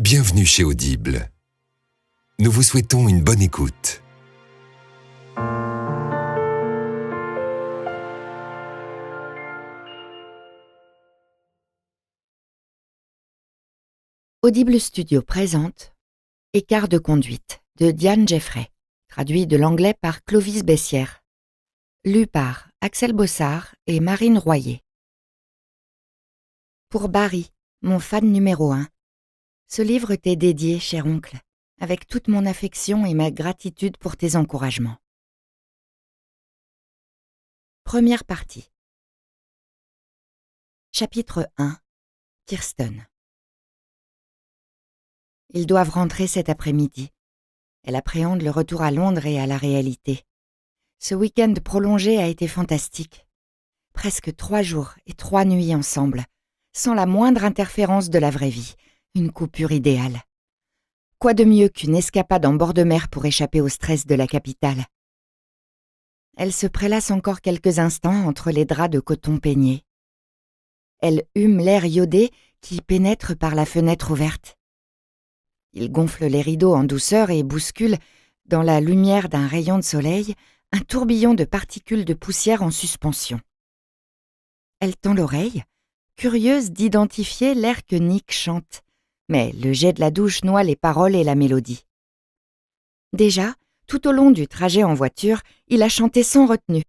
Bienvenue chez Audible. Nous vous souhaitons une bonne écoute. Audible Studio présente Écart de conduite de Diane Jeffrey, traduit de l'anglais par Clovis Bessières, lu par Axel Bossard et Marine Royer. Pour Barry, mon fan numéro 1, ce livre t'est dédié, cher oncle, avec toute mon affection et ma gratitude pour tes encouragements. Première partie. Chapitre 1. Kirsten. Ils doivent rentrer cet après-midi. Elle appréhende le retour à Londres et à la réalité. Ce week-end prolongé a été fantastique. Presque 3 jours et 3 nuits ensemble, sans la moindre interférence de la vraie vie, une coupure idéale. Quoi de mieux qu'une escapade en bord de mer pour échapper au stress de la capitale? Elle se prélasse encore quelques instants entre les draps de coton peigné. Elle hume l'air iodé qui pénètre par la fenêtre ouverte. Il gonfle les rideaux en douceur et bouscule, dans la lumière d'un rayon de soleil, un tourbillon de particules de poussière en suspension. Elle tend l'oreille, curieuse d'identifier l'air que Nick chante, mais le jet de la douche noie les paroles et la mélodie. Déjà, tout au long du trajet en voiture, il a chanté sans retenue,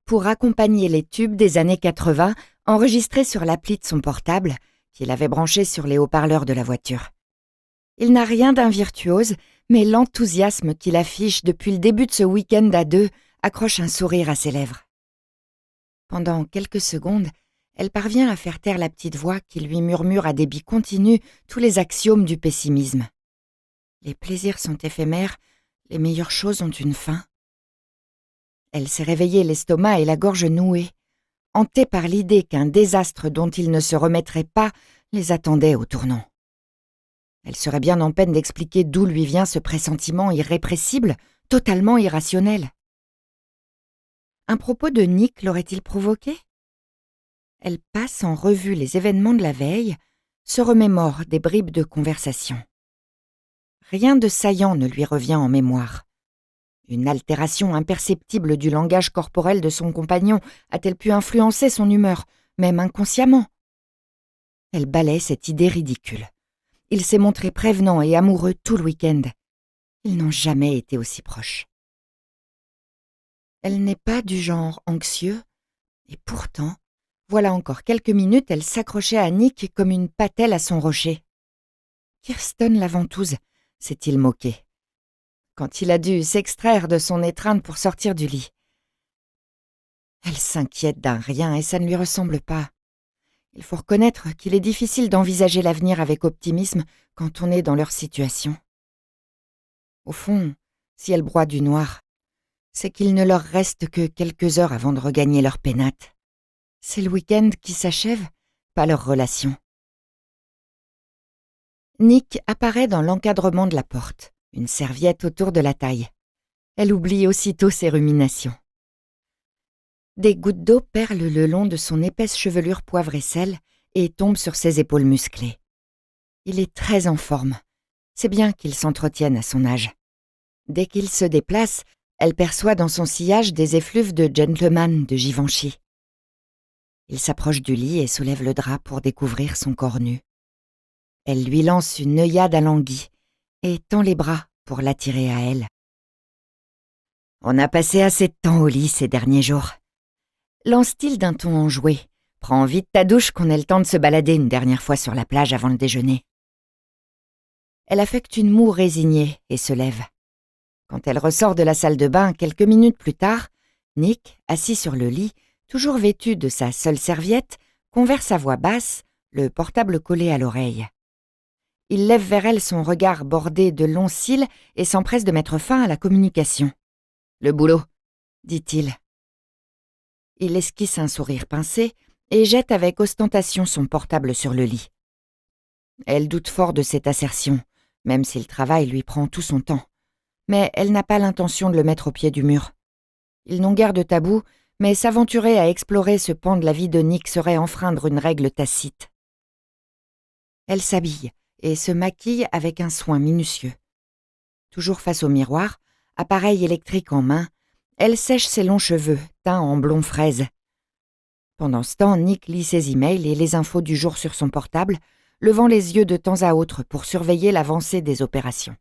pour accompagner les tubes des années 80 enregistrés sur l'appli de son portable, qu'il avait branché sur les haut-parleurs de la voiture. Il n'a rien d'un virtuose, mais l'enthousiasme qu'il affiche depuis le début de ce week-end à deux accroche un sourire à ses lèvres. Pendant quelques secondes, elle parvient à faire taire la petite voix qui lui murmure à débit continu tous les axiomes du pessimisme. Les plaisirs sont éphémères, les meilleures choses ont une fin. Elle s'est réveillée l'estomac et la gorge nouée, hantée par l'idée qu'un désastre dont il ne se remettrait pas les attendait au tournant. Elle serait bien en peine d'expliquer d'où lui vient ce pressentiment irrépressible, totalement irrationnel. Un propos de Nick l'aurait-il provoqué? Elle passe en revue les événements de la veille, se remémore des bribes de conversation. Rien de saillant ne lui revient en mémoire. Une altération imperceptible du langage corporel de son compagnon a-t-elle pu influencer son humeur, même inconsciemment? Elle balaie cette idée ridicule. Il s'est montré prévenant et amoureux tout le week-end. Ils n'ont jamais été aussi proches. Elle n'est pas du genre anxieux, et pourtant, voilà encore quelques minutes, elle s'accrochait à Nick comme une patelle à son rocher. Kirsten la ventouse, s'est-il moqué, quand il a dû s'extraire de son étreinte pour sortir du lit. Elle s'inquiète d'un rien et ça ne lui ressemble pas. Il faut reconnaître qu'il est difficile d'envisager l'avenir avec optimisme quand on est dans leur situation. Au fond, si elle broie du noir, c'est qu'il ne leur reste que quelques heures avant de regagner leur pénate. C'est le week-end qui s'achève, pas leur relation. Nick apparaît dans l'encadrement de la porte, une serviette autour de la taille. Elle oublie aussitôt ses ruminations. Des gouttes d'eau perlent le long de son épaisse chevelure poivre et sel et tombent sur ses épaules musclées. Il est très en forme. C'est bien qu'il s'entretienne à son âge. Dès qu'il se déplace, elle perçoit dans son sillage des effluves de gentleman de Givenchy. Il s'approche du lit et soulève le drap pour découvrir son corps nu. Elle lui lance une œillade alanguie et tend les bras pour l'attirer à elle. « On a passé assez de temps au lit ces derniers jours. » Lance-t-il d'un ton enjoué. « Prends vite ta douche qu'on ait le temps de se balader une dernière fois sur la plage avant le déjeuner. » Elle affecte une moue résignée et se lève. Quand elle ressort de la salle de bain quelques minutes plus tard, Nick, assis sur le lit, toujours vêtu de sa seule serviette, converse à voix basse, le portable collé à l'oreille. Il lève vers elle son regard bordé de longs cils et s'empresse de mettre fin à la communication. « Le boulot », dit-il. Il esquisse un sourire pincé et jette avec ostentation son portable sur le lit. Elle doute fort de cette assertion, même si le travail lui prend tout son temps. Mais elle n'a pas l'intention de le mettre au pied du mur. Ils n'ont guère de tabou, mais s'aventurer à explorer ce pan de la vie de Nick serait enfreindre une règle tacite. Elle s'habille et se maquille avec un soin minutieux. Toujours face au miroir, appareil électrique en main, elle sèche ses longs cheveux, teints en blond fraise. Pendant ce temps, Nick lit ses emails et les infos du jour sur son portable, levant les yeux de temps à autre pour surveiller l'avancée des opérations.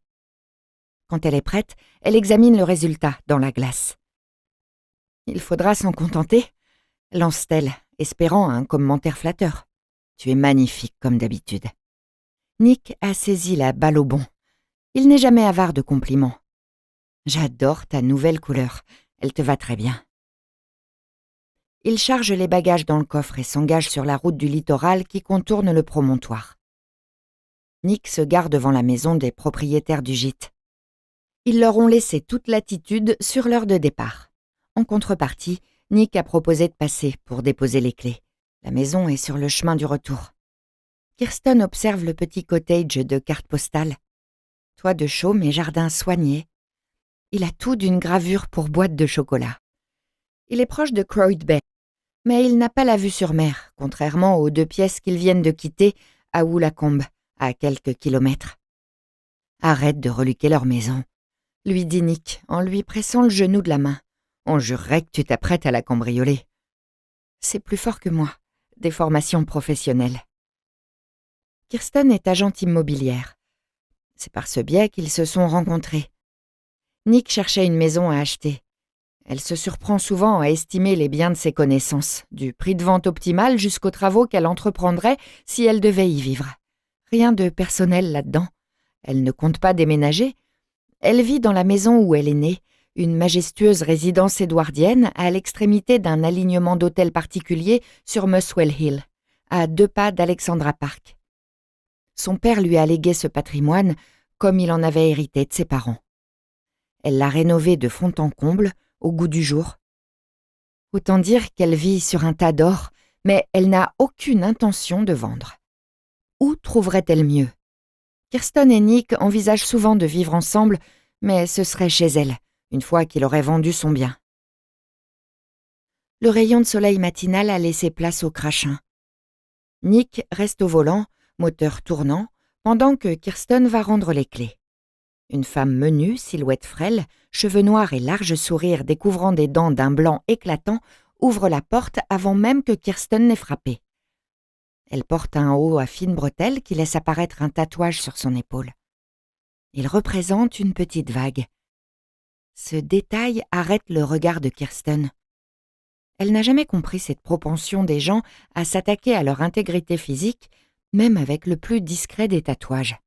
Quand elle est prête, elle examine le résultat dans la glace. « Il faudra s'en contenter », lance-t-elle, espérant un commentaire flatteur. « Tu es magnifique comme d'habitude. » Nick a saisi la balle au bond. Il n'est jamais avare de compliments. « J'adore ta nouvelle couleur, elle te va très bien. » Il charge les bagages dans le coffre et s'engage sur la route du littoral qui contourne le promontoire. Nick se gare devant la maison des propriétaires du gîte. Ils leur ont laissé toute latitude sur l'heure de départ. En contrepartie, Nick a proposé de passer pour déposer les clés. La maison est sur le chemin du retour. Kirsten observe le petit cottage de carte postale. Toit de chaume et jardin soigné. Il a tout d'une gravure pour boîte de chocolat. Il est proche de Croyd Bay, mais il n'a pas la vue sur mer, contrairement aux 2 pièces qu'ils viennent de quitter à Woolacombe, à quelques kilomètres. « Arrête de reluquer leur maison », lui dit Nick en lui pressant le genou de la main. « On jurerait que tu t'apprêtes à la cambrioler. » C'est plus fort que moi, des formations professionnelles. Kirsten est agente immobilière. C'est par ce biais qu'ils se sont rencontrés. Nick cherchait une maison à acheter. Elle se surprend souvent à estimer les biens de ses connaissances, du prix de vente optimal jusqu'aux travaux qu'elle entreprendrait si elle devait y vivre. Rien de personnel là-dedans. Elle ne compte pas déménager. Elle vit dans la maison où elle est née, une majestueuse résidence édouardienne à l'extrémité d'un alignement d'hôtels particuliers sur Muswell Hill, à 2 pas d'Alexandra Park. Son père lui a légué ce patrimoine comme il en avait hérité de ses parents. Elle l'a rénové de fond en comble, au goût du jour. Autant dire qu'elle vit sur un tas d'or, mais elle n'a aucune intention de vendre. Où trouverait-elle mieux? Kirsten et Nick envisagent souvent de vivre ensemble, mais ce serait chez elle, une fois qu'il aurait vendu son bien. Le rayon de soleil matinal a laissé place au crachin. Nick reste au volant, moteur tournant, pendant que Kirsten va rendre les clés. Une femme menue, silhouette frêle, cheveux noirs et large sourire découvrant des dents d'un blanc éclatant, ouvre la porte avant même que Kirsten n'ait frappé. Elle porte un haut à fines bretelles qui laisse apparaître un tatouage sur son épaule. Il représente une petite vague. Ce détail arrête le regard de Kirsten. Elle n'a jamais compris cette propension des gens à s'attaquer à leur intégrité physique, même avec le plus discret des tatouages.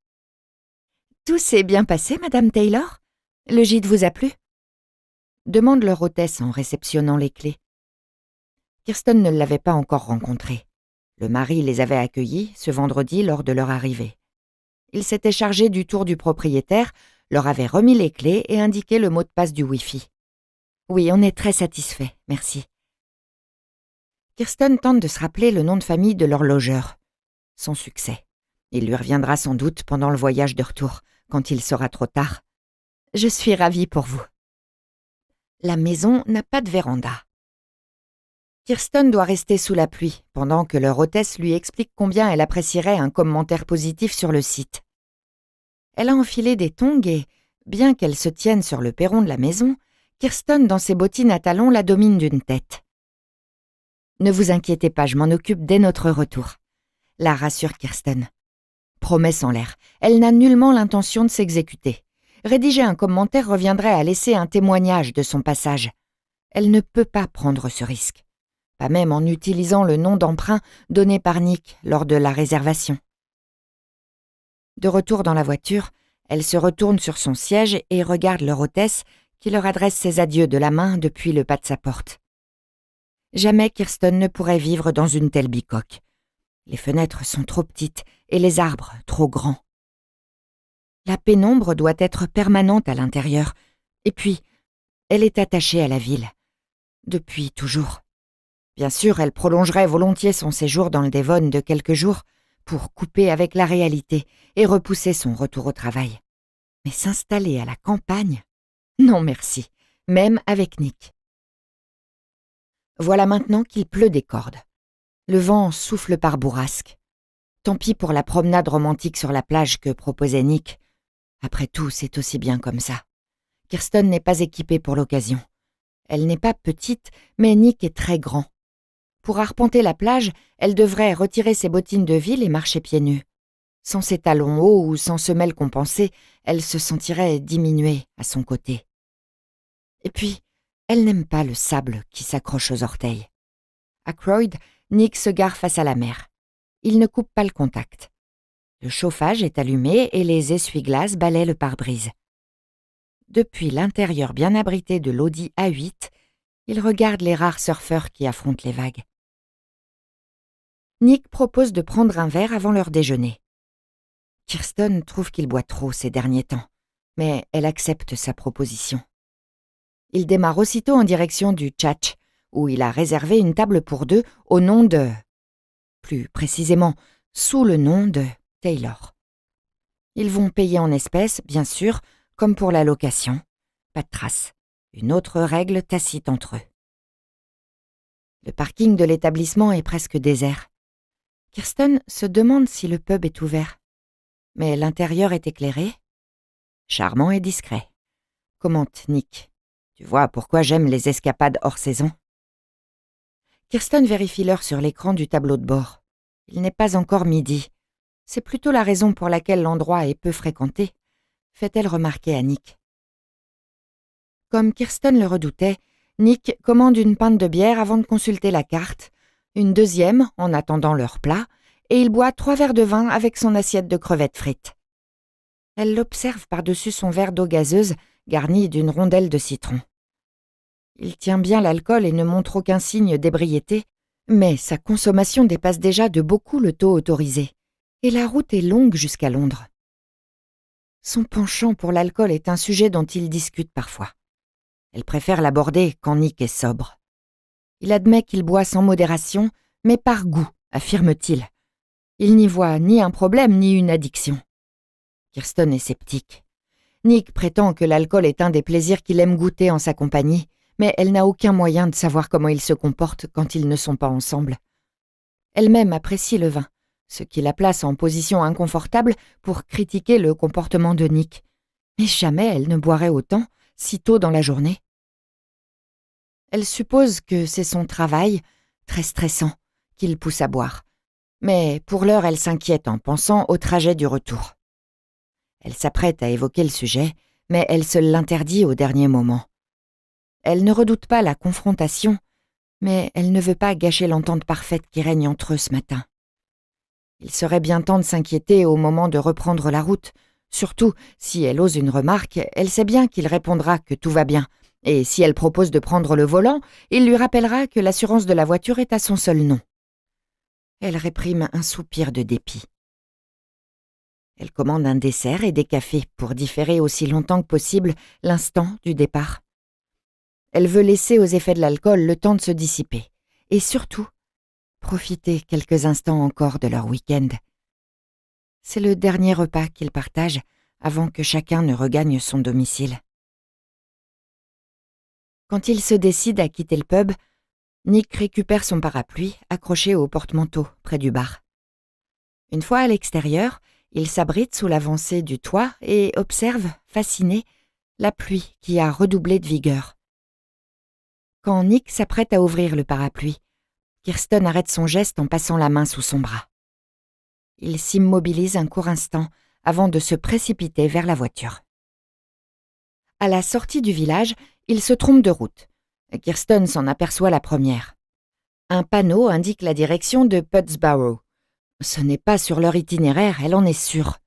« Tout s'est bien passé, Madame Taylor? Le gîte vous a plu ?» demande leur hôtesse en réceptionnant les clés. Kirsten ne l'avait pas encore rencontré. Le mari les avait accueillis ce vendredi lors de leur arrivée. Il s'était chargé du tour du propriétaire, leur avait remis les clés et indiqué le mot de passe du Wi-Fi. « Oui, on est très satisfait, merci. » Kirsten tente de se rappeler le nom de famille de leur logeur. Sans succès. Il lui reviendra sans doute pendant le voyage de retour, quand il sera trop tard. « Je suis ravie pour vous. » La maison n'a pas de véranda. Kirsten doit rester sous la pluie, pendant que leur hôtesse lui explique combien elle apprécierait un commentaire positif sur le site. Elle a enfilé des tongs et, bien qu'elle se tienne sur le perron de la maison, Kirsten, dans ses bottines à talons, la domine d'une tête. « Ne vous inquiétez pas, je m'en occupe dès notre retour », la rassure Kirsten. Promesse en l'air, elle n'a nullement l'intention de s'exécuter. Rédiger un commentaire reviendrait à laisser un témoignage de son passage. Elle ne peut pas prendre ce risque, pas même en utilisant le nom d'emprunt donné par Nick lors de la réservation. De retour dans la voiture, elle se retourne sur son siège et regarde leur hôtesse qui leur adresse ses adieux de la main depuis le pas de sa porte. Jamais Kirsten ne pourrait vivre dans une telle bicoque. Les fenêtres sont trop petites et les arbres trop grands. La pénombre doit être permanente à l'intérieur. Et puis, elle est attachée à la ville. Depuis toujours. Bien sûr, elle prolongerait volontiers son séjour dans le Devon de quelques jours pour couper avec la réalité et repousser son retour au travail. Mais s'installer à la campagne? Non merci, même avec Nick. Voilà maintenant qu'il pleut des cordes. Le vent souffle par bourrasque. Tant pis pour la promenade romantique sur la plage que proposait Nick. Après tout, c'est aussi bien comme ça. Kirsten n'est pas équipée pour l'occasion. Elle n'est pas petite, mais Nick est très grand. Pour arpenter la plage, elle devrait retirer ses bottines de ville et marcher pieds nus. Sans ses talons hauts ou sans semelles compensées, elle se sentirait diminuée à son côté. Et puis, elle n'aime pas le sable qui s'accroche aux orteils. À Croyd, Nick se gare face à la mer. Il ne coupe pas le contact. Le chauffage est allumé et les essuie-glaces balaient le pare-brise. Depuis l'intérieur bien abrité de l'Audi A8, il regarde les rares surfeurs qui affrontent les vagues. Nick propose de prendre un verre avant leur déjeuner. Kirsten trouve qu'il boit trop ces derniers temps, mais elle accepte sa proposition. Il démarre aussitôt en direction du Tchatch, où il a réservé une table pour deux au nom de... Plus précisément, sous le nom de Taylor. Ils vont payer en espèces, bien sûr, comme pour la location. Pas de trace. Une autre règle tacite entre eux. Le parking de l'établissement est presque désert. Kirsten se demande si le pub est ouvert. Mais l'intérieur est éclairé. Charmant et discret. Commente Nick. Tu vois pourquoi j'aime les escapades hors saison. Kirsten vérifie l'heure sur l'écran du tableau de bord. Il n'est pas encore midi. C'est plutôt la raison pour laquelle l'endroit est peu fréquenté, fait-elle remarquer à Nick. Comme Kirsten le redoutait, Nick commande une pinte de bière avant de consulter la carte, une deuxième en attendant leur plat, et il boit 3 verres de vin avec son assiette de crevettes frites. Elle l'observe par-dessus son verre d'eau gazeuse garni d'une rondelle de citron. Il tient bien l'alcool et ne montre aucun signe d'ébriété, mais sa consommation dépasse déjà de beaucoup le taux autorisé, et la route est longue jusqu'à Londres. Son penchant pour l'alcool est un sujet dont il discute parfois. Elle préfère l'aborder quand Nick est sobre. Il admet qu'il boit sans modération, mais par goût, affirme-t-il. Il n'y voit ni un problème ni une addiction. Kirsten est sceptique. Nick prétend que l'alcool est un des plaisirs qu'il aime goûter en sa compagnie, mais elle n'a aucun moyen de savoir comment il se comporte quand ils ne sont pas ensemble. Elle-même apprécie le vin, ce qui la place en position inconfortable pour critiquer le comportement de Nick. Mais jamais elle ne boirait autant, si tôt dans la journée. Elle suppose que c'est son travail, très stressant, qui le pousse à boire. Mais pour l'heure, elle s'inquiète en pensant au trajet du retour. Elle s'apprête à évoquer le sujet, mais elle se l'interdit au dernier moment. Elle ne redoute pas la confrontation, mais elle ne veut pas gâcher l'entente parfaite qui règne entre eux ce matin. Il serait bien temps de s'inquiéter au moment de reprendre la route. Surtout, si elle ose une remarque, elle sait bien qu'il répondra que tout va bien. Et si elle propose de prendre le volant, il lui rappellera que l'assurance de la voiture est à son seul nom. Elle réprime un soupir de dépit. Elle commande un dessert et des cafés pour différer aussi longtemps que possible l'instant du départ. Elle veut laisser aux effets de l'alcool le temps de se dissiper. Et surtout, profiter quelques instants encore de leur week-end. C'est le dernier repas qu'ils partagent avant que chacun ne regagne son domicile. Quand ils se décident à quitter le pub, Nick récupère son parapluie accroché au porte-manteau près du bar. Une fois à l'extérieur, il s'abrite sous l'avancée du toit et observe, fasciné, la pluie qui a redoublé de vigueur. Quand Nick s'apprête à ouvrir le parapluie, Kirsten arrête son geste en passant la main sous son bras. Il s'immobilise un court instant avant de se précipiter vers la voiture. À la sortie du village, il se trompe de route. Kirsten s'en aperçoit la première. Un panneau indique la direction de Pudsborough. Ce n'est pas sur leur itinéraire, elle en est sûre.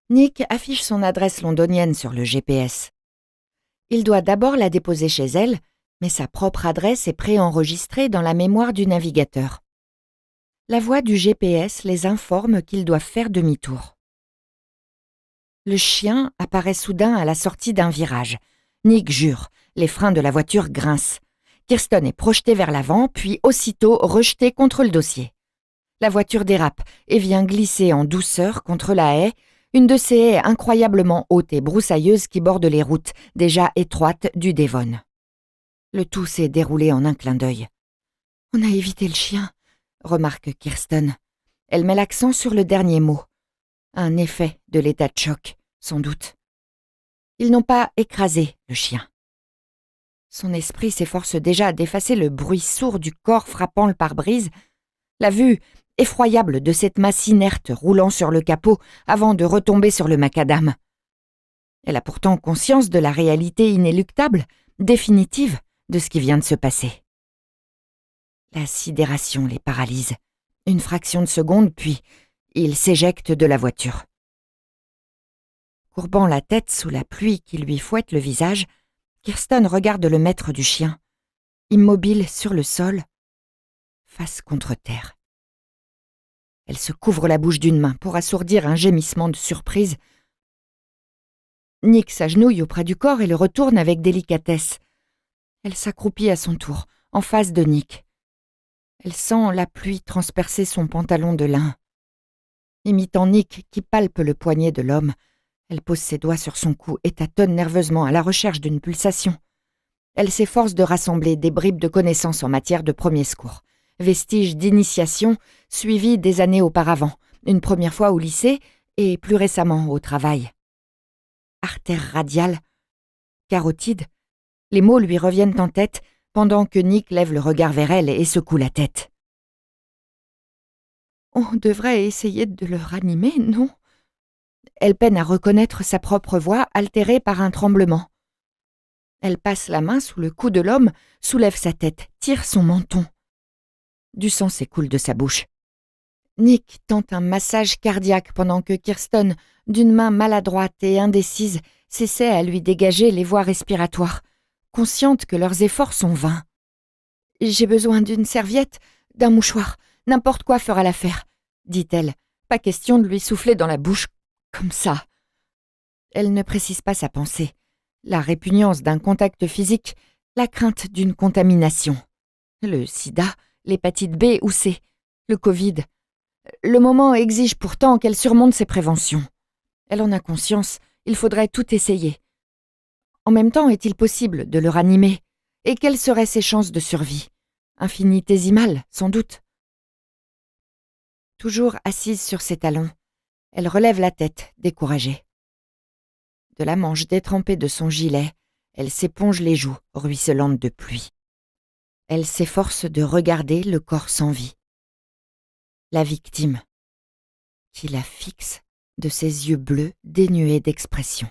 Nick affiche son adresse londonienne sur le GPS. Il doit d'abord la déposer chez elle, mais sa propre adresse est préenregistrée dans la mémoire du navigateur. La voix du GPS les informe qu'ils doivent faire demi-tour. Le chien apparaît soudain à la sortie d'un virage. Nick jure, les freins de la voiture grincent. Kirsten est projetée vers l'avant, puis aussitôt rejetée contre le dossier. La voiture dérape et vient glisser en douceur contre la haie, une de ces haies incroyablement hautes et broussailleuses qui bordent les routes, déjà étroites, du Devon. Le tout s'est déroulé en un clin d'œil. « On a évité le chien », remarque Kirsten. Elle met l'accent sur le dernier mot. Un effet de l'état de choc, sans doute. Ils n'ont pas écrasé le chien. Son esprit s'efforce déjà d'effacer le bruit sourd du corps frappant le pare-brise, la vue effroyable de cette masse inerte roulant sur le capot avant de retomber sur le macadam. Elle a pourtant conscience de la réalité inéluctable, définitive, de ce qui vient de se passer. La sidération les paralyse. Une fraction de seconde, puis ils s'éjectent de la voiture. Courbant la tête sous la pluie qui lui fouette le visage, Kirsten regarde le maître du chien, immobile sur le sol, face contre terre. Elle se couvre la bouche d'une main pour assourdir un gémissement de surprise. Nick s'agenouille auprès du corps et le retourne avec délicatesse. Elle s'accroupit à son tour, en face de Nick. Elle sent la pluie transpercer son pantalon de lin. Imitant Nick qui palpe le poignet de l'homme, elle pose ses doigts sur son cou et tâtonne nerveusement à la recherche d'une pulsation. Elle s'efforce de rassembler des bribes de connaissances en matière de premiers secours, vestiges d'initiation suivis des années auparavant, une première fois au lycée et plus récemment au travail. Artère radiale, carotide, les mots lui reviennent en tête pendant que Nick lève le regard vers elle et secoue la tête. « On devrait essayer de le ranimer, non ?» Elle peine à reconnaître sa propre voix altérée par un tremblement. Elle passe la main sous le cou de l'homme, soulève sa tête, tire son menton. Du sang s'écoule de sa bouche. Nick tente un massage cardiaque pendant que Kirsten, d'une main maladroite et indécise, s'essaie à lui dégager les voies respiratoires, consciente que leurs efforts sont vains. « J'ai besoin d'une serviette, d'un mouchoir, n'importe quoi fera l'affaire, » dit-elle. Pas question de lui souffler dans la bouche comme ça. Elle ne précise pas sa pensée. La répugnance d'un contact physique, la crainte d'une contamination. Le sida, l'hépatite B ou C, le Covid. Le moment exige pourtant qu'elle surmonte ses préventions. Elle en a conscience, il faudrait tout essayer. En même temps, est-il possible de le ranimer? Et quelles seraient ses chances de survie? Infinitésimales, sans doute. Toujours assise sur ses talons, elle relève la tête, découragée. De la manche détrempée de son gilet, elle s'éponge les joues, ruisselantes de pluie. Elle s'efforce de regarder le corps sans vie. La victime, qui la fixe de ses yeux bleus dénués d'expression.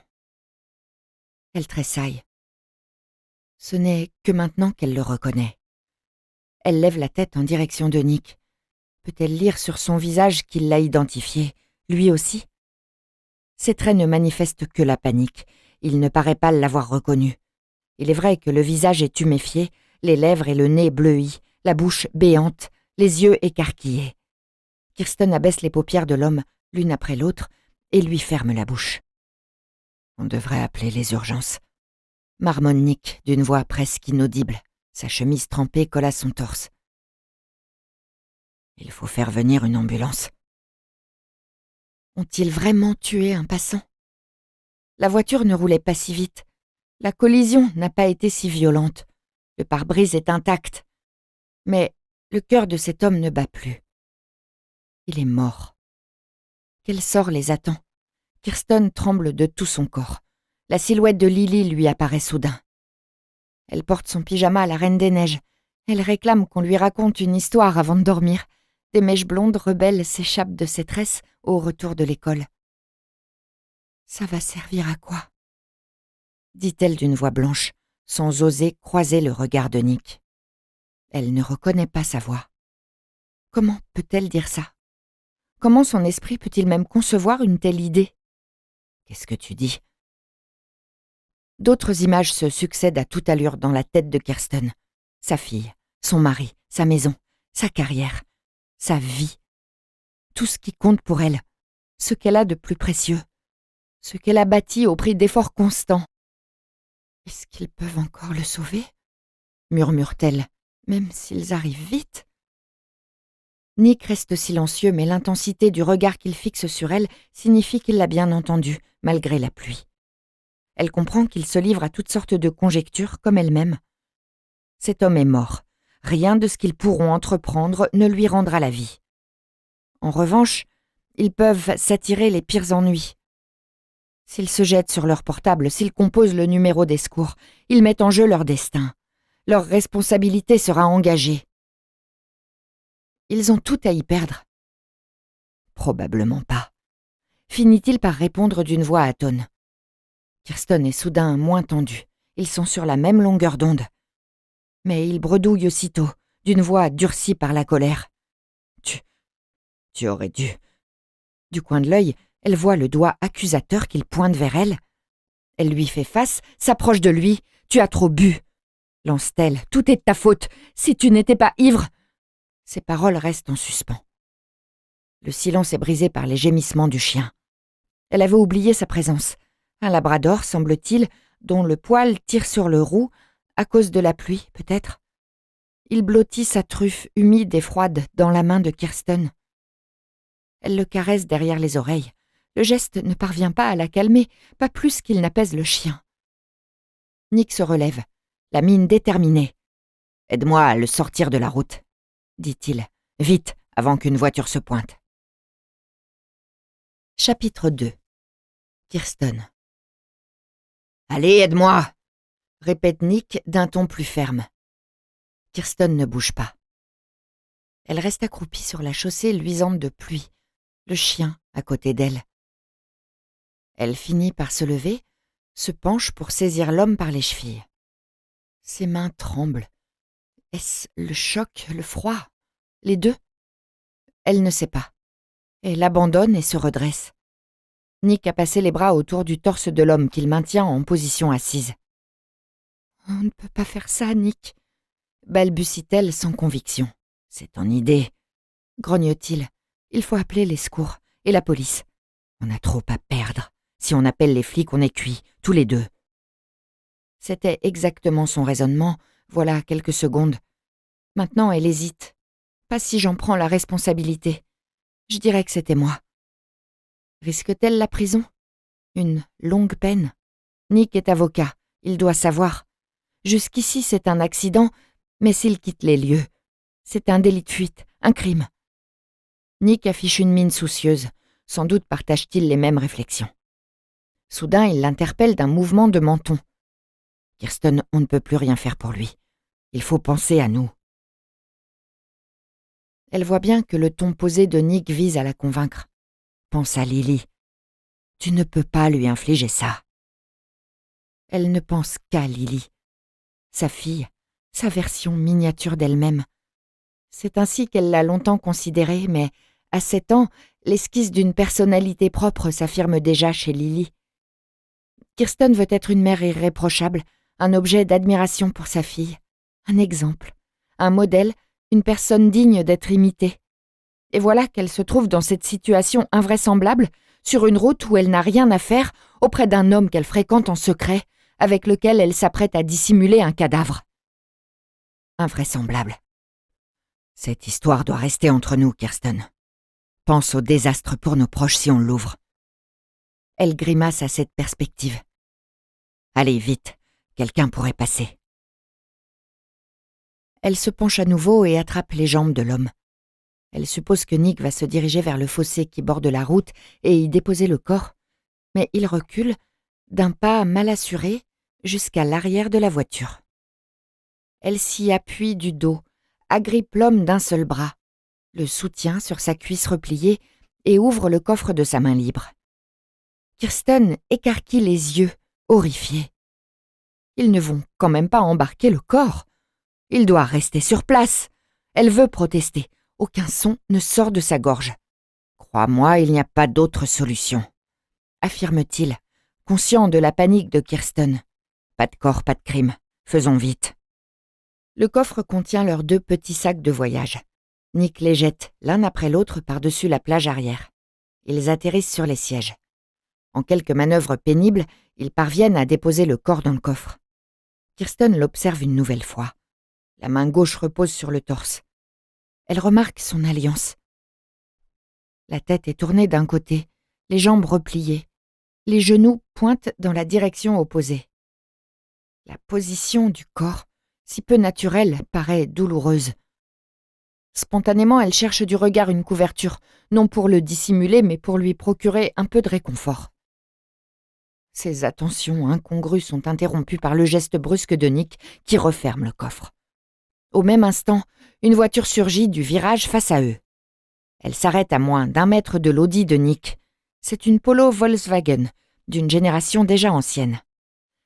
Elle tressaille. Ce n'est que maintenant qu'elle le reconnaît. Elle lève la tête en direction de Nick. Peut-elle lire sur son visage qu'il l'a identifié, lui aussi? Ses traits ne manifestent que la panique. Il ne paraît pas l'avoir reconnu. Il est vrai que le visage est tuméfié, les lèvres et le nez bleuis, la bouche béante, les yeux écarquillés. Kirsten abaisse les paupières de l'homme, l'une après l'autre, et lui ferme la bouche. « On devrait appeler les urgences. » Marmonne Nick d'une voix presque inaudible. Sa chemise trempée colle à son torse. « Il faut faire venir une ambulance. » Ont-ils vraiment tué un passant? La voiture ne roulait pas si vite. La collision n'a pas été si violente. Le pare-brise est intact. Mais le cœur de cet homme ne bat plus. Il est mort. Quel sort les attend? Kirsten tremble de tout son corps. La silhouette de Lily lui apparaît soudain. Elle porte son pyjama à la Reine des Neiges. Elle réclame qu'on lui raconte une histoire avant de dormir. Des mèches blondes rebelles s'échappent de ses tresses au retour de l'école. « Ça va servir à quoi ?» dit-elle d'une voix blanche, sans oser croiser le regard de Nick. Elle ne reconnaît pas sa voix. Comment peut-elle dire ça? Comment son esprit peut-il même concevoir une telle idée? Qu'est-ce que tu dis? D'autres images se succèdent à toute allure dans la tête de Kirsten. Sa fille, son mari, sa maison, sa carrière, sa vie. Tout ce qui compte pour elle, ce qu'elle a de plus précieux, ce qu'elle a bâti au prix d'efforts constants. Est-ce qu'ils peuvent encore le sauver? Murmure-t-elle, même s'ils arrivent vite. Nick reste silencieux, mais l'intensité du regard qu'il fixe sur elle signifie qu'il l'a bien entendu, malgré la pluie. Elle comprend qu'il se livre à toutes sortes de conjectures, comme elle-même. Cet homme est mort. Rien de ce qu'ils pourront entreprendre ne lui rendra la vie. En revanche, ils peuvent s'attirer les pires ennuis. S'ils se jettent sur leur portable, s'ils composent le numéro des secours, ils mettent en jeu leur destin. Leur responsabilité sera engagée. Ils ont tout à y perdre. Probablement pas. Finit-il par répondre d'une voix atone. Kirsten est soudain moins tendue. Ils sont sur la même longueur d'onde. Mais il bredouille aussitôt, d'une voix durcie par la colère. Tu aurais dû. Du coin de l'œil, elle voit le doigt accusateur qu'il pointe vers elle. Elle lui fait face, s'approche de lui. Tu as trop bu. Lance-t-elle, tout est de ta faute. Si tu n'étais pas ivre. Ses paroles restent en suspens. Le silence est brisé par les gémissements du chien. Elle avait oublié sa présence. Un labrador, semble-t-il, dont le poil tire sur le roux, à cause de la pluie, peut-être. Il blottit sa truffe humide et froide dans la main de Kirsten. Elle le caresse derrière les oreilles. Le geste ne parvient pas à la calmer, pas plus qu'il n'apaise le chien. Nick se relève, la mine déterminée. « Aide-moi à le sortir de la route », dit-il. « Vite, avant qu'une voiture se pointe. » Chapitre 2. Kirsten. « Allez, aide-moi !» répète Nick d'un ton plus ferme. Kirsten ne bouge pas. Elle reste accroupie sur la chaussée luisante de pluie, le chien à côté d'elle. Elle finit par se lever, se penche pour saisir l'homme par les chevilles. Ses mains tremblent. Est-ce le choc, le froid, les deux? Elle ne sait pas. Elle abandonne et se redresse. Nick a passé les bras autour du torse de l'homme qu'il maintient en position assise. « On ne peut pas faire ça, Nick », balbutie-t-elle sans conviction. « C'est ton idée », grogne-t-il. « Il faut appeler les secours et la police. On a trop à perdre. Si on appelle les flics, on est cuits, tous les deux. » C'était exactement son raisonnement, voilà quelques secondes. Maintenant, elle hésite. Pas si j'en prends la responsabilité. Je dirais que c'était moi. Risque-t-elle la prison? Une longue peine? Nick est avocat, il doit savoir. Jusqu'ici, c'est un accident, mais s'il quitte les lieux, c'est un délit de fuite, un crime. Nick affiche une mine soucieuse. Sans doute partage-t-il les mêmes réflexions. Soudain, il l'interpelle d'un mouvement de menton. « Kirsten, on ne peut plus rien faire pour lui. Il faut penser à nous. » Elle voit bien que le ton posé de Nick vise à la convaincre. « Pense à Lily. Tu ne peux pas lui infliger ça. » Elle ne pense qu'à Lily. Sa fille, sa version miniature d'elle-même. C'est ainsi qu'elle l'a longtemps considérée, mais à 7 ans, l'esquisse d'une personnalité propre s'affirme déjà chez Lily. Kirsten veut être une mère irréprochable, un objet d'admiration pour sa fille, un exemple, un modèle, une personne digne d'être imitée. Et voilà qu'elle se trouve dans cette situation invraisemblable, sur une route où elle n'a rien à faire, auprès d'un homme qu'elle fréquente en secret, avec lequel elle s'apprête à dissimuler un cadavre. Invraisemblable. Cette histoire doit rester entre nous, Kirsten. Pense au désastre pour nos proches si on l'ouvre. Elle grimace à cette perspective. Allez, vite, quelqu'un pourrait passer. Elle se penche à nouveau et attrape les jambes de l'homme. Elle suppose que Nick va se diriger vers le fossé qui borde la route et y déposer le corps, mais il recule, d'un pas mal assuré, jusqu'à l'arrière de la voiture. Elle s'y appuie du dos, agrippe l'homme d'un seul bras, le soutient sur sa cuisse repliée et ouvre le coffre de sa main libre. Kirsten écarquille les yeux, horrifiée. Ils ne vont quand même pas embarquer le corps. Il doit rester sur place. Elle veut protester. Aucun son ne sort de sa gorge. « Crois-moi, il n'y a pas d'autre solution », affirme-t-il, conscient de la panique de Kirsten. « Pas de corps, pas de crime. Faisons vite. » Le coffre contient leurs 2 petits sacs de voyage. Nick les jette l'un après l'autre par-dessus la plage arrière. Ils atterrissent sur les sièges. En quelques manœuvres pénibles, ils parviennent à déposer le corps dans le coffre. Kirsten l'observe une nouvelle fois. La main gauche repose sur le torse. Elle remarque son alliance. La tête est tournée d'un côté, les jambes repliées. Les genoux pointent dans la direction opposée. La position du corps, si peu naturelle, paraît douloureuse. Spontanément, elle cherche du regard une couverture, non pour le dissimuler, mais pour lui procurer un peu de réconfort. Ses attentions incongrues sont interrompues par le geste brusque de Nick qui referme le coffre. Au même instant, une voiture surgit du virage face à eux. Elle s'arrête à moins d'1 mètre de l'Audi de Nick. C'est une Polo Volkswagen, d'une génération déjà ancienne.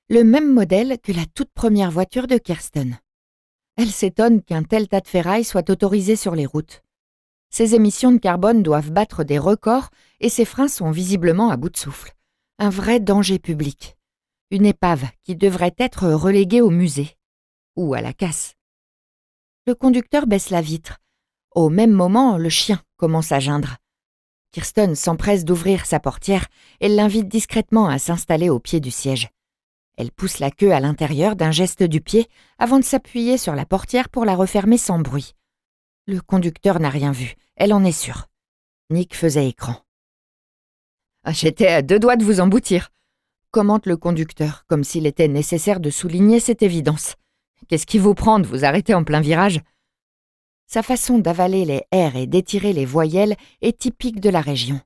Le même modèle que la toute première voiture de Kirsten. Elle s'étonne qu'un tel tas de ferraille soit autorisé sur les routes. Ses émissions de carbone doivent battre des records et ses freins sont visiblement à bout de souffle. Un vrai danger public. Une épave qui devrait être reléguée au musée. Ou à la casse. Le conducteur baisse la vitre. Au même moment, le chien commence à geindre. Kirsten s'empresse d'ouvrir sa portière et l'invite discrètement à s'installer au pied du siège. Elle pousse la queue à l'intérieur d'un geste du pied avant de s'appuyer sur la portière pour la refermer sans bruit. Le conducteur n'a rien vu, elle en est sûre. Nick faisait écran. « J'étais à 2 doigts de vous emboutir », commente le conducteur, comme s'il était nécessaire de souligner cette évidence. « Qu'est-ce qui vous prend de vous arrêter en plein virage ?» Sa façon d'avaler les R et d'étirer les voyelles est typique de la région.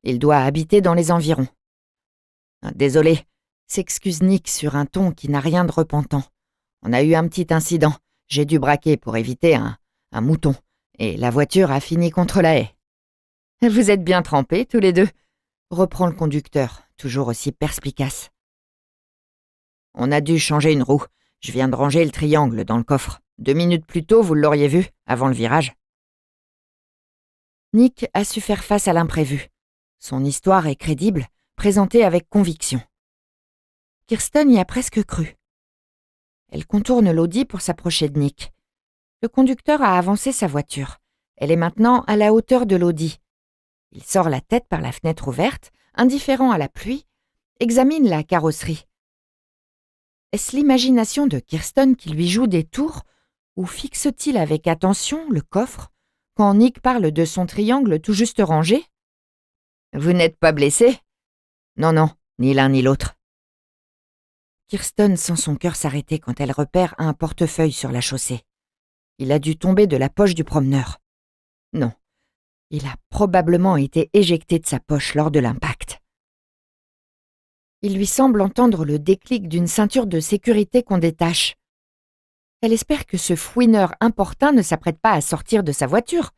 Il doit habiter dans les environs. « Désolé », s'excuse Nick sur un ton qui n'a rien de repentant. « On a eu un petit incident. J'ai dû braquer pour éviter un mouton. Et la voiture a fini contre la haie. »« Vous êtes bien trempés, tous les deux », reprend le conducteur, toujours aussi perspicace. « On a dû changer une roue. Je viens de ranger le triangle dans le coffre. 2 minutes plus tôt, vous l'auriez vu, avant le virage. » Nick a su faire face à l'imprévu. Son histoire est crédible, présentée avec conviction. Kirsten y a presque cru. Elle contourne l'Audi pour s'approcher de Nick. Le conducteur a avancé sa voiture. Elle est maintenant à la hauteur de l'Audi. Il sort la tête par la fenêtre ouverte, indifférent à la pluie, examine la carrosserie. Est-ce l'imagination de Kirsten qui lui joue des tours, ou fixe-t-il avec attention le coffre quand Nick parle de son triangle tout juste rangé ? « Vous n'êtes pas blessé ? » ?»« Non, non, ni l'un ni l'autre. » Kirsten sent son cœur s'arrêter quand elle repère un portefeuille sur la chaussée. Il a dû tomber de la poche du promeneur. Non, il a probablement été éjecté de sa poche lors de l'impact. Il lui semble entendre le déclic d'une ceinture de sécurité qu'on détache. Elle espère que ce fouineur importun ne s'apprête pas à sortir de sa voiture.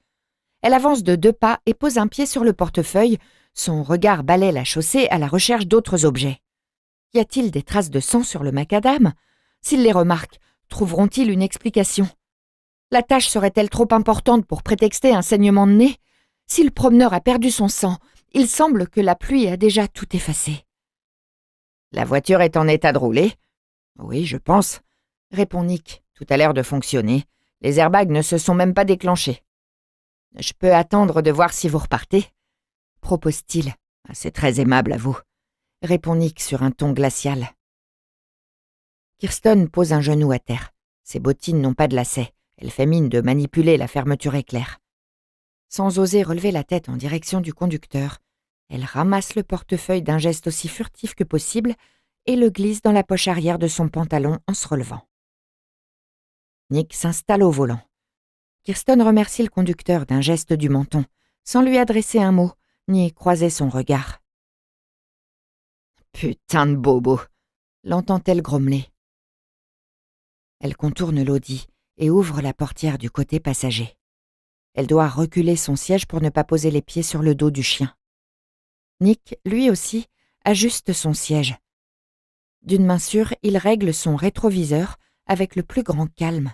Elle avance de 2 pas et pose un pied sur le portefeuille. Son regard balaie la chaussée à la recherche d'autres objets. Y a-t-il des traces de sang sur le macadam ? S'ils les remarquent, trouveront-ils une explication ? La tâche serait-elle trop importante pour prétexter un saignement de nez ? Si le promeneur a perdu son sang, il semble que la pluie a déjà tout effacé. « La voiture est en état de rouler ? » ?»« Oui, je pense, » répond Nick. « Tout a l'air de fonctionner. Les airbags ne se sont même pas déclenchés. »« Je peux attendre de voir si vous repartez ?» propose-t-il. « C'est très aimable à vous, » répond Nick sur un ton glacial. Kirsten pose un genou à terre. Ses bottines n'ont pas de lacets. Elle fait mine de manipuler la fermeture éclair. Sans oser relever la tête en direction du conducteur, elle ramasse le portefeuille d'un geste aussi furtif que possible et le glisse dans la poche arrière de son pantalon en se relevant. Nick s'installe au volant. Kirsten remercie le conducteur d'un geste du menton, sans lui adresser un mot, ni croiser son regard. « Putain de bobo !» l'entend-elle grommeler. Elle contourne l'Audi et ouvre la portière du côté passager. Elle doit reculer son siège pour ne pas poser les pieds sur le dos du chien. Nick, lui aussi, ajuste son siège. D'une main sûre, il règle son rétroviseur avec le plus grand calme.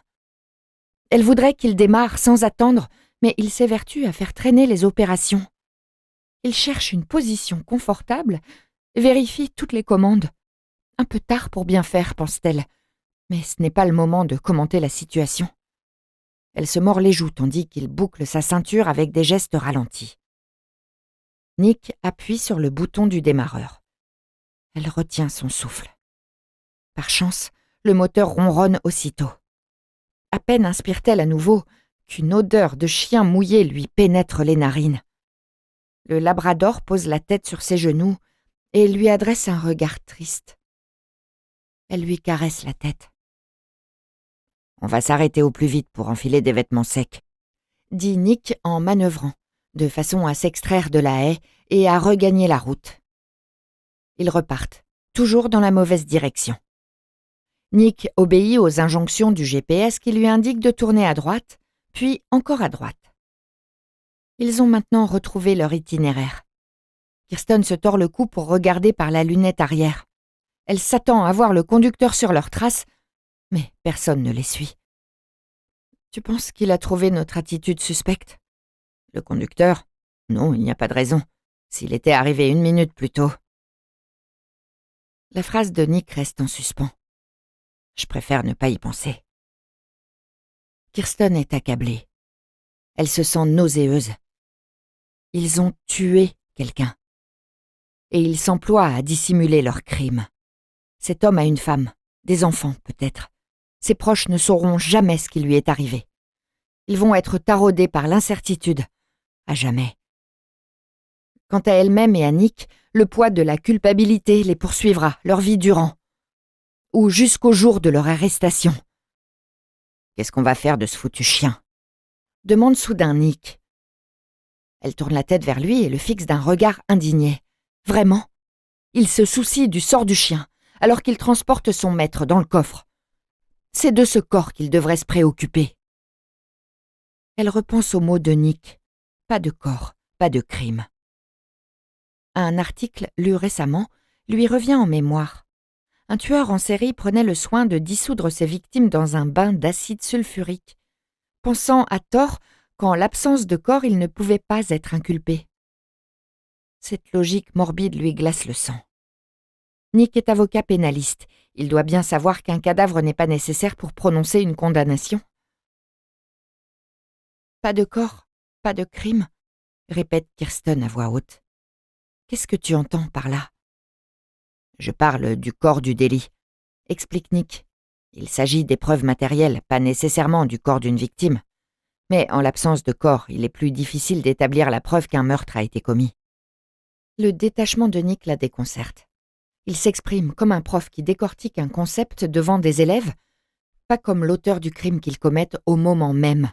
Elle voudrait qu'il démarre sans attendre, mais il s'évertue à faire traîner les opérations. Il cherche une position confortable, vérifie toutes les commandes. Un peu tard pour bien faire, pense-t-elle, mais ce n'est pas le moment de commenter la situation. Elle se mord les joues tandis qu'il boucle sa ceinture avec des gestes ralentis. Nick appuie sur le bouton du démarreur. Elle retient son souffle. Par chance, le moteur ronronne aussitôt. À peine inspire-t-elle à nouveau qu'une odeur de chien mouillé lui pénètre les narines. Le labrador pose la tête sur ses genoux et lui adresse un regard triste. Elle lui caresse la tête. « On va s'arrêter au plus vite pour enfiler des vêtements secs. » dit Nick en manœuvrant, de façon à s'extraire de la haie et à regagner la route. Ils repartent, toujours dans la mauvaise direction. Nick obéit aux injonctions du GPS qui lui indique de tourner à droite, puis encore à droite. Ils ont maintenant retrouvé leur itinéraire. Kirsten se tord le cou pour regarder par la lunette arrière. Elle s'attend à voir le conducteur sur leurs traces, mais personne ne les suit. « Tu penses qu'il a trouvé notre attitude suspecte ?» Le conducteur ? Non, il n'y a pas de raison. S'il était arrivé 1 minute plus tôt. La phrase de Nick reste en suspens. Je préfère ne pas y penser. Kirsten est accablée. Elle se sent nauséeuse. Ils ont tué quelqu'un. Et ils s'emploient à dissimuler leur crime. Cet homme a une femme, des enfants peut-être. Ses proches ne sauront jamais ce qui lui est arrivé. Ils vont être taraudés par l'incertitude, à jamais. Quant à elle-même et à Nick, le poids de la culpabilité les poursuivra leur vie durant, ou jusqu'au jour de leur arrestation. « Qu'est-ce qu'on va faire de ce foutu chien ?» demande soudain Nick. Elle tourne la tête vers lui et le fixe d'un regard indigné. Vraiment ? Il se soucie du sort du chien, alors qu'il transporte son maître dans le coffre. C'est de ce corps qu'il devrait se préoccuper. Elle repense aux mots de Nick. Pas de corps, pas de crime. Un article lu récemment lui revient en mémoire. Un tueur en série prenait le soin de dissoudre ses victimes dans un bain d'acide sulfurique, pensant à tort qu'en l'absence de corps, il ne pouvait pas être inculpé. Cette logique morbide lui glace le sang. Nick est avocat pénaliste. Il doit bien savoir qu'un cadavre n'est pas nécessaire pour prononcer une condamnation. « Pas de corps, pas de crime », répète Kirsten à voix haute. « Qu'est-ce que tu entends par là ?»« Je parle du corps du délit », explique Nick. « Il s'agit des preuves matérielles, pas nécessairement du corps d'une victime. Mais en l'absence de corps, il est plus difficile d'établir la preuve qu'un meurtre a été commis. » Le détachement de Nick la déconcerte. Il s'exprime comme un prof qui décortique un concept devant des élèves, pas comme l'auteur du crime qu'ils commettent au moment même.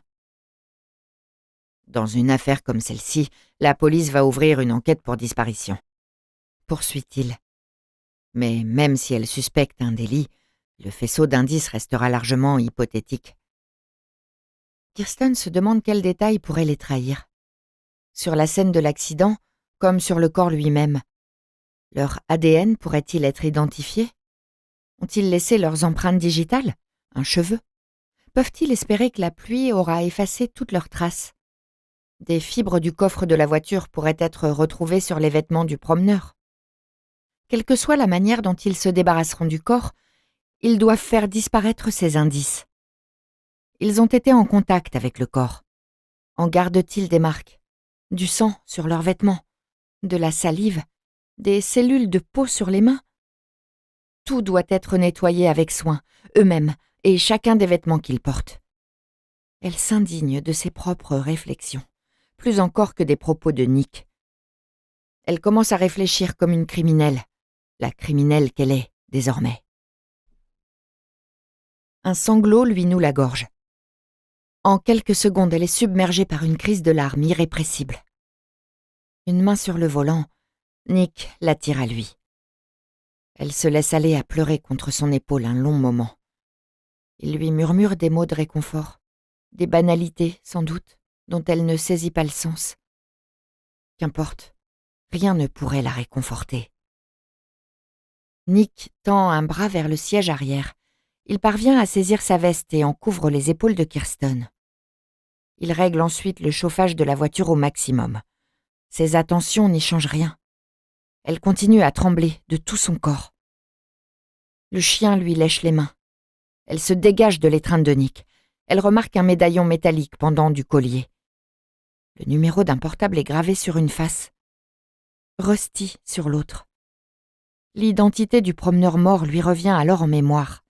Dans une affaire comme celle-ci, la police va ouvrir une enquête pour disparition, poursuit-il. Mais même si elle suspecte un délit, le faisceau d'indices restera largement hypothétique. Kirsten se demande quels détails pourraient les trahir. Sur la scène de l'accident, comme sur le corps lui-même. Leur ADN pourrait-il être identifié ? Ont-ils laissé leurs empreintes digitales ? Un cheveu ? Peuvent-ils espérer que la pluie aura effacé toutes leurs traces ? Des fibres du coffre de la voiture pourraient être retrouvées sur les vêtements du promeneur. Quelle que soit la manière dont ils se débarrasseront du corps, ils doivent faire disparaître ces indices. Ils ont été en contact avec le corps. En gardent-ils des marques ? Du sang sur leurs vêtements ? De la salive ? Des cellules de peau sur les mains ? Tout doit être nettoyé avec soin, eux-mêmes, et chacun des vêtements qu'ils portent. Elle s'indigne de ses propres réflexions, plus encore que des propos de Nick. Elle commence à réfléchir comme une criminelle, la criminelle qu'elle est, désormais. Un sanglot lui noue la gorge. En quelques secondes, elle est submergée par une crise de larmes irrépressible. Une main sur le volant, Nick l'attire à lui. Elle se laisse aller à pleurer contre son épaule un long moment. Il lui murmure des mots de réconfort, des banalités, sans doute, dont elle ne saisit pas le sens. Qu'importe, rien ne pourrait la réconforter. Nick tend un bras vers le siège arrière. Il parvient à saisir sa veste et en couvre les épaules de Kirsten. Il règle ensuite le chauffage de la voiture au maximum. Ses attentions n'y changent rien. Elle continue à trembler de tout son corps. Le chien lui lèche les mains. Elle se dégage de l'étreinte de Nick. Elle remarque un médaillon métallique pendant du collier. Le numéro d'un portable est gravé sur une face. Rusty sur l'autre. L'identité du promeneur mort lui revient alors en mémoire.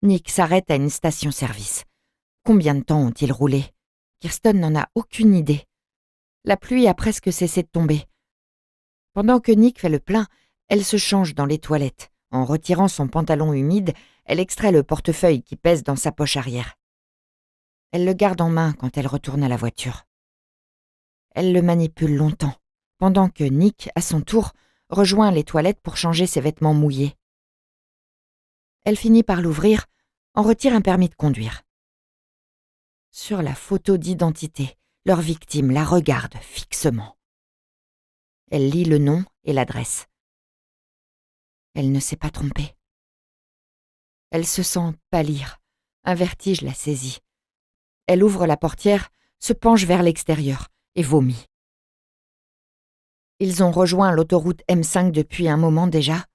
Nick s'arrête à une station-service. Combien de temps ont-ils roulé ? Kirsten n'en a aucune idée. La pluie a presque cessé de tomber. Pendant que Nick fait le plein, elle se change dans les toilettes. En retirant son pantalon humide, elle extrait le portefeuille qui pèse dans sa poche arrière. Elle le garde en main quand elle retourne à la voiture. Elle le manipule longtemps, pendant que Nick, à son tour, rejoint les toilettes pour changer ses vêtements mouillés. Elle finit par l'ouvrir, en retire un permis de conduire. Sur la photo d'identité, leur victime la regarde fixement. Elle lit le nom et l'adresse. Elle ne s'est pas trompée. Elle se sent pâlir. Un vertige la saisit. Elle ouvre la portière, se penche vers l'extérieur et vomit. Ils ont rejoint l'autoroute M5 depuis un moment déjà,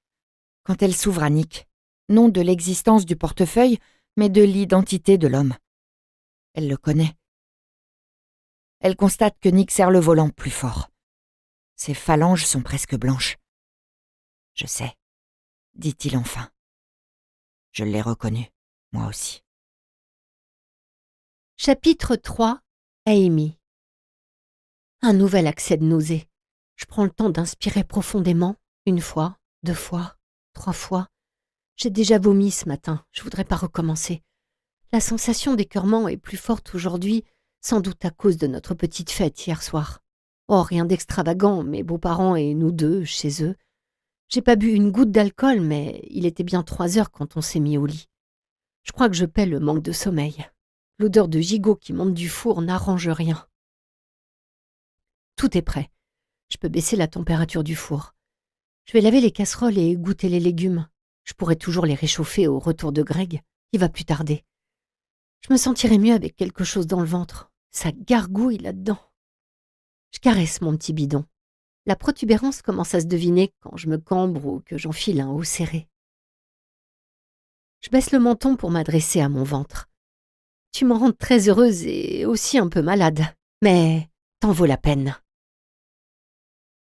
quand elle s'ouvre à Nick, non de l'existence du portefeuille, mais de l'identité de l'homme. Elle le connaît. Elle constate que Nick serre le volant plus fort. Ses phalanges sont presque blanches. « Je sais », dit-il enfin. « Je l'ai reconnu, moi aussi. » Chapitre 3. Amy. Un nouvel accès de nausée. Je prends le temps d'inspirer profondément, 1 fois, 2 fois, 3 fois. J'ai déjà vomi ce matin, je voudrais pas recommencer. La sensation d'écœurement est plus forte aujourd'hui, sans doute à cause de notre petite fête hier soir. Oh, rien d'extravagant, mes beaux-parents et nous deux, chez eux. J'ai pas bu une goutte d'alcool, mais il était bien 3 heures quand on s'est mis au lit. Je crois que je paie le manque de sommeil. L'odeur de gigot qui monte du four n'arrange rien. Tout est prêt. Je peux baisser la température du four. Je vais laver les casseroles et égoutter les légumes. Je pourrais toujours les réchauffer au retour de Greg. Il va plus tarder. Je me sentirais mieux avec quelque chose dans le ventre. Ça gargouille là-dedans. Je caresse mon petit bidon. La protubérance commence à se deviner quand je me cambre ou que j'enfile un haut serré. Je baisse le menton pour m'adresser à mon ventre. Tu me rends très heureuse et aussi un peu malade, mais t'en vaut la peine.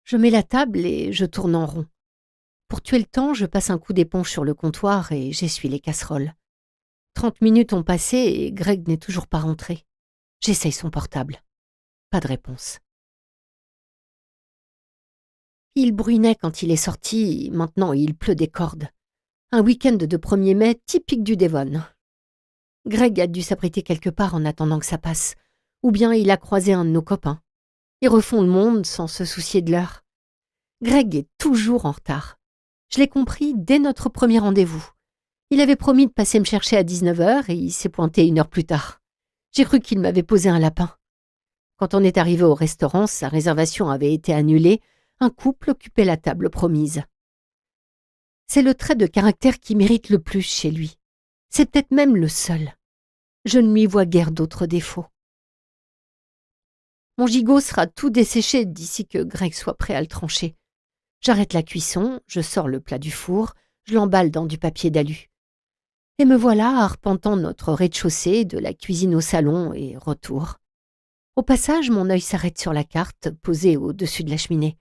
Je mets la table et je tourne en rond. Pour tuer le temps, je passe un coup d'éponge sur le comptoir et j'essuie les casseroles. 30 minutes ont passé et Greg n'est toujours pas rentré. J'essaye son portable. Pas de réponse. Il bruinait quand il est sorti, maintenant il pleut des cordes. Un week-end de 1er mai typique du Devon. Greg a dû s'abriter quelque part en attendant que ça passe, ou bien il a croisé un de nos copains. Ils refont le monde sans se soucier de l'heure. Greg est toujours en retard. Je l'ai compris dès notre premier rendez-vous. Il avait promis de passer me chercher à 19h et il s'est pointé 1 heure plus tard. J'ai cru qu'il m'avait posé un lapin. Quand on est arrivé au restaurant, sa réservation avait été annulée. Un couple occupait la table promise. C'est le trait de caractère qui mérite le plus chez lui. C'est peut-être même le seul. Je ne lui vois guère d'autres défauts. Mon gigot sera tout desséché d'ici que Greg soit prêt à le trancher. J'arrête la cuisson, je sors le plat du four, je l'emballe dans du papier d'alu. Et me voilà arpentant notre rez-de-chaussée, de la cuisine au salon et retour. Au passage, mon œil s'arrête sur la carte posée au-dessus de la cheminée.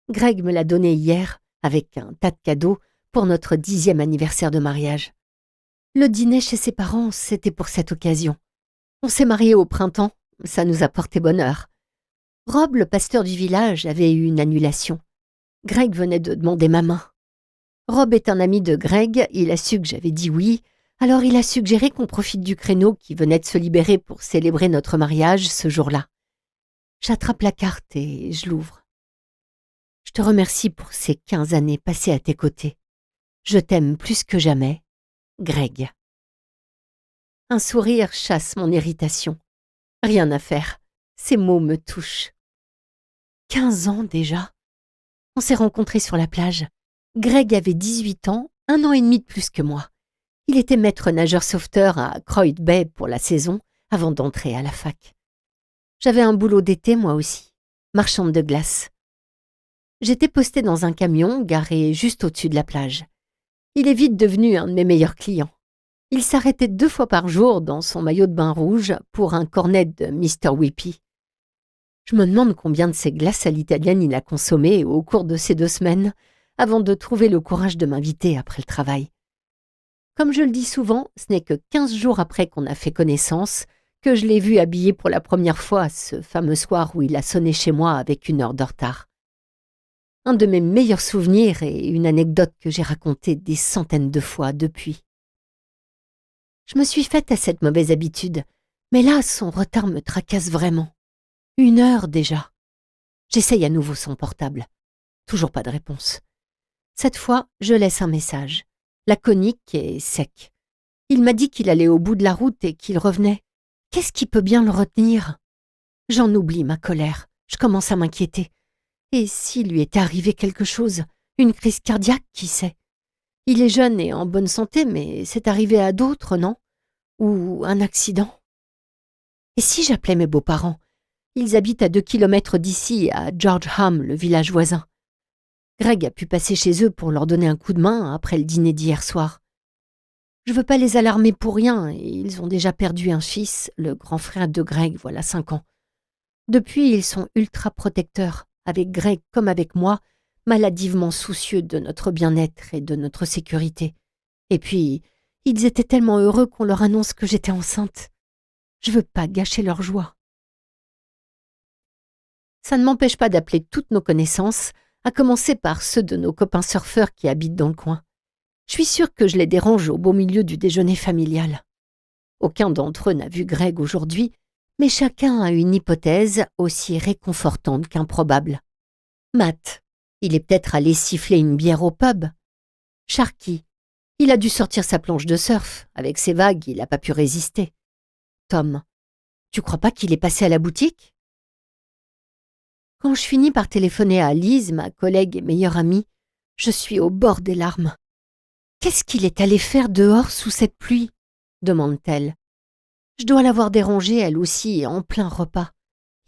Greg me l'a donnée hier, avec un tas de cadeaux, pour notre 10e anniversaire de mariage. Le dîner chez ses parents, c'était pour cette occasion. On s'est mariés au printemps, ça nous a porté bonheur. Rob, le pasteur du village, avait eu une annulation. Greg venait de demander ma main. Rob est un ami de Greg, il a su que j'avais dit oui, alors il a suggéré qu'on profite du créneau qui venait de se libérer pour célébrer notre mariage ce jour-là. J'attrape la carte et je l'ouvre. Je te remercie pour ces 15 années passées à tes côtés. Je t'aime plus que jamais, Greg. Un sourire chasse mon irritation. Rien à faire, ces mots me touchent. 15 ans déjà. On s'est rencontrés sur la plage. Greg avait 18 ans, 1 an et demi de plus que moi. Il était maître nageur sauveteur à Croyd Bay pour la saison avant d'entrer à la fac. J'avais un boulot d'été moi aussi, marchande de glace. J'étais postée dans un camion garé juste au-dessus de la plage. Il est vite devenu un de mes meilleurs clients. Il s'arrêtait 2 fois par jour dans son maillot de bain rouge pour un cornet de Mr. Whippy. Je me demande combien de ces glaces à l'italienne il a consommé au cours de ces 2 semaines avant de trouver le courage de m'inviter après le travail. Comme je le dis souvent, ce n'est que 15 jours après qu'on a fait connaissance que je l'ai vu habillé pour la première fois ce fameux soir où il a sonné chez moi avec 1 heure de retard. Un de mes meilleurs souvenirs et une anecdote que j'ai racontée des centaines de fois depuis. Je me suis faite à cette mauvaise habitude Mais là, son retard me tracasse vraiment. 1 heure déjà. J'essaye à nouveau son portable. Toujours pas de réponse. Cette fois, je laisse un message, laconique et sec. Il m'a dit qu'il allait au bout de la route et qu'il revenait. Qu'est-ce qui peut bien le retenir? J'en oublie ma colère. Je commence à m'inquiéter. Et s'il lui était arrivé quelque chose? Une crise cardiaque, qui sait? Il est jeune et en bonne santé, mais c'est arrivé à d'autres, non? Ou un accident? Et si j'appelais mes beaux-parents? Ils habitent à 2 kilomètres d'ici, à Georgeham, le village voisin. Greg a pu passer chez eux pour leur donner un coup de main après le dîner d'hier soir. Je veux pas les alarmer pour rien, et ils ont déjà perdu un fils, le grand frère de Greg, voilà 5 ans. Depuis, ils sont ultra protecteurs, avec Greg comme avec moi, maladivement soucieux de notre bien-être et de notre sécurité. Et puis, ils étaient tellement heureux qu'on leur annonce que j'étais enceinte. Je veux pas gâcher leur joie. Ça ne m'empêche pas d'appeler toutes nos connaissances, à commencer par ceux de nos copains surfeurs qui habitent dans le coin. Je suis sûre que je les dérange au beau milieu du déjeuner familial. Aucun d'entre eux n'a vu Greg aujourd'hui, mais chacun a une hypothèse aussi réconfortante qu'improbable. Matt, il est peut-être allé siffler une bière au pub. Sharky, il a dû sortir sa planche de surf. Avec ses vagues, il n'a pas pu résister. Tom, tu crois pas qu'il est passé à la boutique? Quand je finis par téléphoner à Lise, ma collègue et meilleure amie, je suis au bord des larmes. « Qu'est-ce qu'il est allé faire dehors sous cette pluie ?» demande-t-elle. Je dois l'avoir dérangée, elle aussi, en plein repas.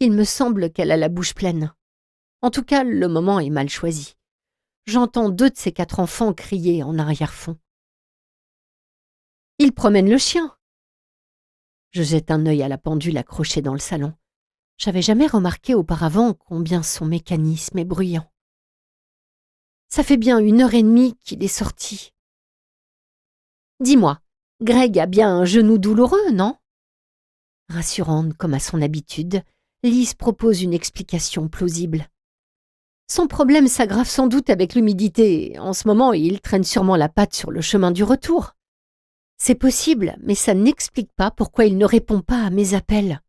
Il me semble qu'elle a la bouche pleine. En tout cas, le moment est mal choisi. J'entends 2 de ses 4 enfants crier en arrière-fond. « Il promène le chien !» Je jette un œil à la pendule accrochée dans le salon. J'avais jamais remarqué auparavant combien son mécanisme est bruyant. Ça fait bien 1 heure et demie qu'il est sorti. Dis-moi, Greg a bien un genou douloureux, non? Rassurante comme à son habitude, Lise propose une explication plausible. Son problème s'aggrave sans doute avec l'humidité. En ce moment, il traîne sûrement la patte sur le chemin du retour. C'est possible, mais ça n'explique pas pourquoi il ne répond pas à mes appels.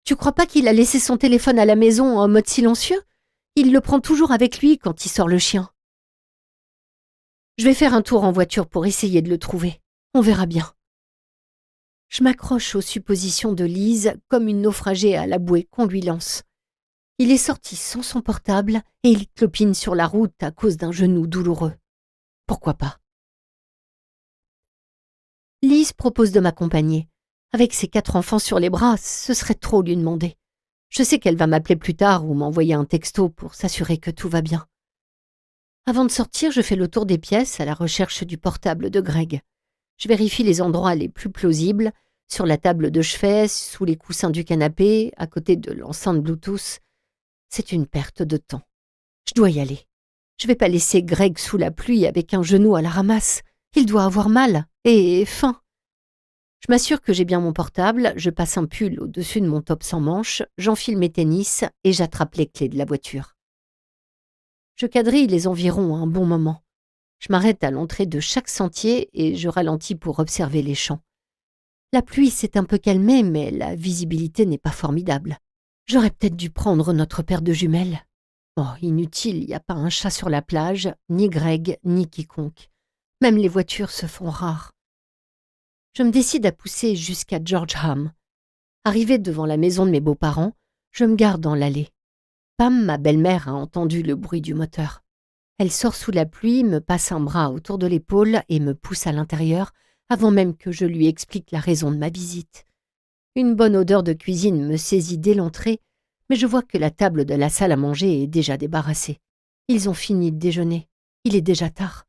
Tu crois pas qu'il a laissé son téléphone à la maison en mode silencieux? Il le prend toujours avec lui quand il sort le chien. Je vais faire un tour en voiture pour essayer de le trouver. On verra bien. Je m'accroche aux suppositions de Lise comme une naufragée à la bouée qu'on lui lance. Il est sorti sans son portable et il clopine sur la route à cause d'un genou douloureux. Pourquoi pas? Lise propose de m'accompagner. Avec ses 4 enfants sur les bras, ce serait trop lui demander. Je sais qu'elle va m'appeler plus tard ou m'envoyer un texto pour s'assurer que tout va bien. Avant de sortir, je fais le tour des pièces à la recherche du portable de Greg. Je vérifie les endroits les plus plausibles, sur la table de chevet, sous les coussins du canapé, à côté de l'enceinte Bluetooth. C'est une perte de temps. Je dois y aller. Je vais pas laisser Greg sous la pluie avec un genou à la ramasse. Il doit avoir mal et faim. Je m'assure que j'ai bien mon portable, je passe un pull au-dessus de mon top sans manches, j'enfile mes tennis et j'attrape les clés de la voiture. Je quadrille les environs un bon moment. Je m'arrête à l'entrée de chaque sentier et je ralentis pour observer les champs. La pluie s'est un peu calmée, mais la visibilité n'est pas formidable. J'aurais peut-être dû prendre notre paire de jumelles. Oh, inutile, il n'y a pas un chat sur la plage, ni Greg, ni quiconque. Même les voitures se font rares. Je me décide à pousser jusqu'à Georgeham. Arrivée devant la maison de mes beaux-parents, je me gare dans l'allée. Pam, ma belle-mère, a entendu le bruit du moteur. Elle sort sous la pluie, me passe un bras autour de l'épaule et me pousse à l'intérieur avant même que je lui explique la raison de ma visite. Une bonne odeur de cuisine me saisit dès l'entrée, mais je vois que la table de la salle à manger est déjà débarrassée. Ils ont fini de déjeuner. Il est déjà tard.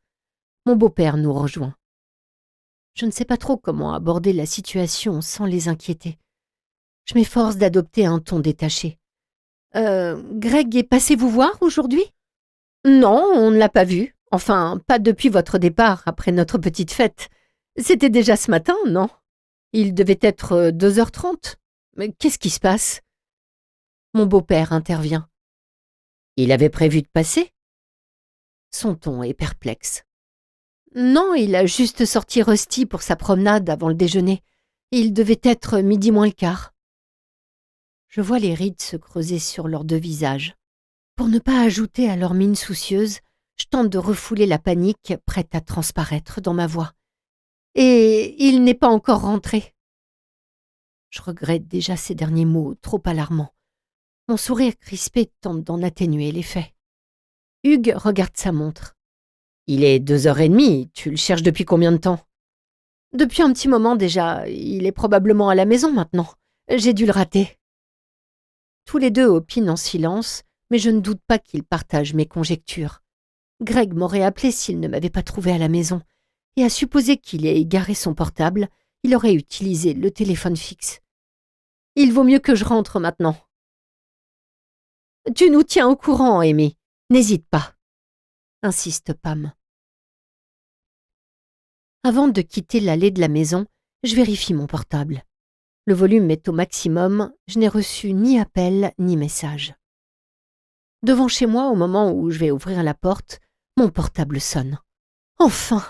Mon beau-père nous rejoint. Je ne sais pas trop comment aborder la situation sans les inquiéter. Je m'efforce d'adopter un ton détaché. Greg est passé vous voir aujourd'hui? Non, on ne l'a pas vu. Enfin, pas depuis votre départ, après notre petite fête. C'était déjà ce matin, non? Il devait être 2h30. Mais qu'est-ce qui se passe? Mon beau-père intervient. Il avait prévu de passer? Son ton est perplexe. Non, il a juste sorti Rusty pour sa promenade avant le déjeuner. Il devait être 12:15. Je vois les rides se creuser sur leurs deux visages. Pour ne pas ajouter à leur mine soucieuse, je tente de refouler la panique prête à transparaître dans ma voix. Et il n'est pas encore rentré. Je regrette déjà ces derniers mots trop alarmants. Mon sourire crispé tente d'en atténuer l'effet. Hugues regarde sa montre. Il est 2h30, tu le cherches depuis combien de temps? Depuis un petit moment déjà, il est probablement à la maison maintenant. J'ai dû le rater. Tous les deux opinent en silence, mais je ne doute pas qu'ils partagent mes conjectures. Greg m'aurait appelé s'il ne m'avait pas trouvé à la maison, et à supposer qu'il ait égaré son portable, il aurait utilisé le téléphone fixe. Il vaut mieux que je rentre maintenant. Tu nous tiens au courant, Amy. N'hésite pas, insiste Pam. Avant de quitter l'allée de la maison, je vérifie mon portable. Le volume est au maximum, je n'ai reçu ni appel ni message. Devant chez moi, au moment où je vais ouvrir la porte, mon portable sonne. Enfin!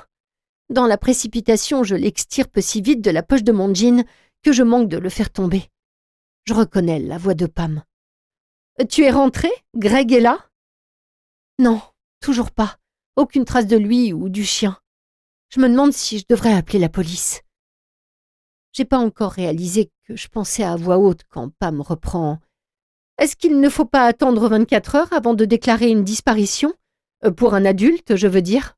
Dans la précipitation, je l'extirpe si vite de la poche de mon jean que je manque de le faire tomber. Je reconnais la voix de Pam. « Tu es rentré? Greg est là ?» Non, toujours pas. Aucune trace de lui ou du chien. Je me demande si je devrais appeler la police. J'ai pas encore réalisé que je pensais à voix haute quand Pam reprend. « Est-ce qu'il ne faut pas attendre 24 heures avant de déclarer une disparition? Pour un adulte, je veux dire. »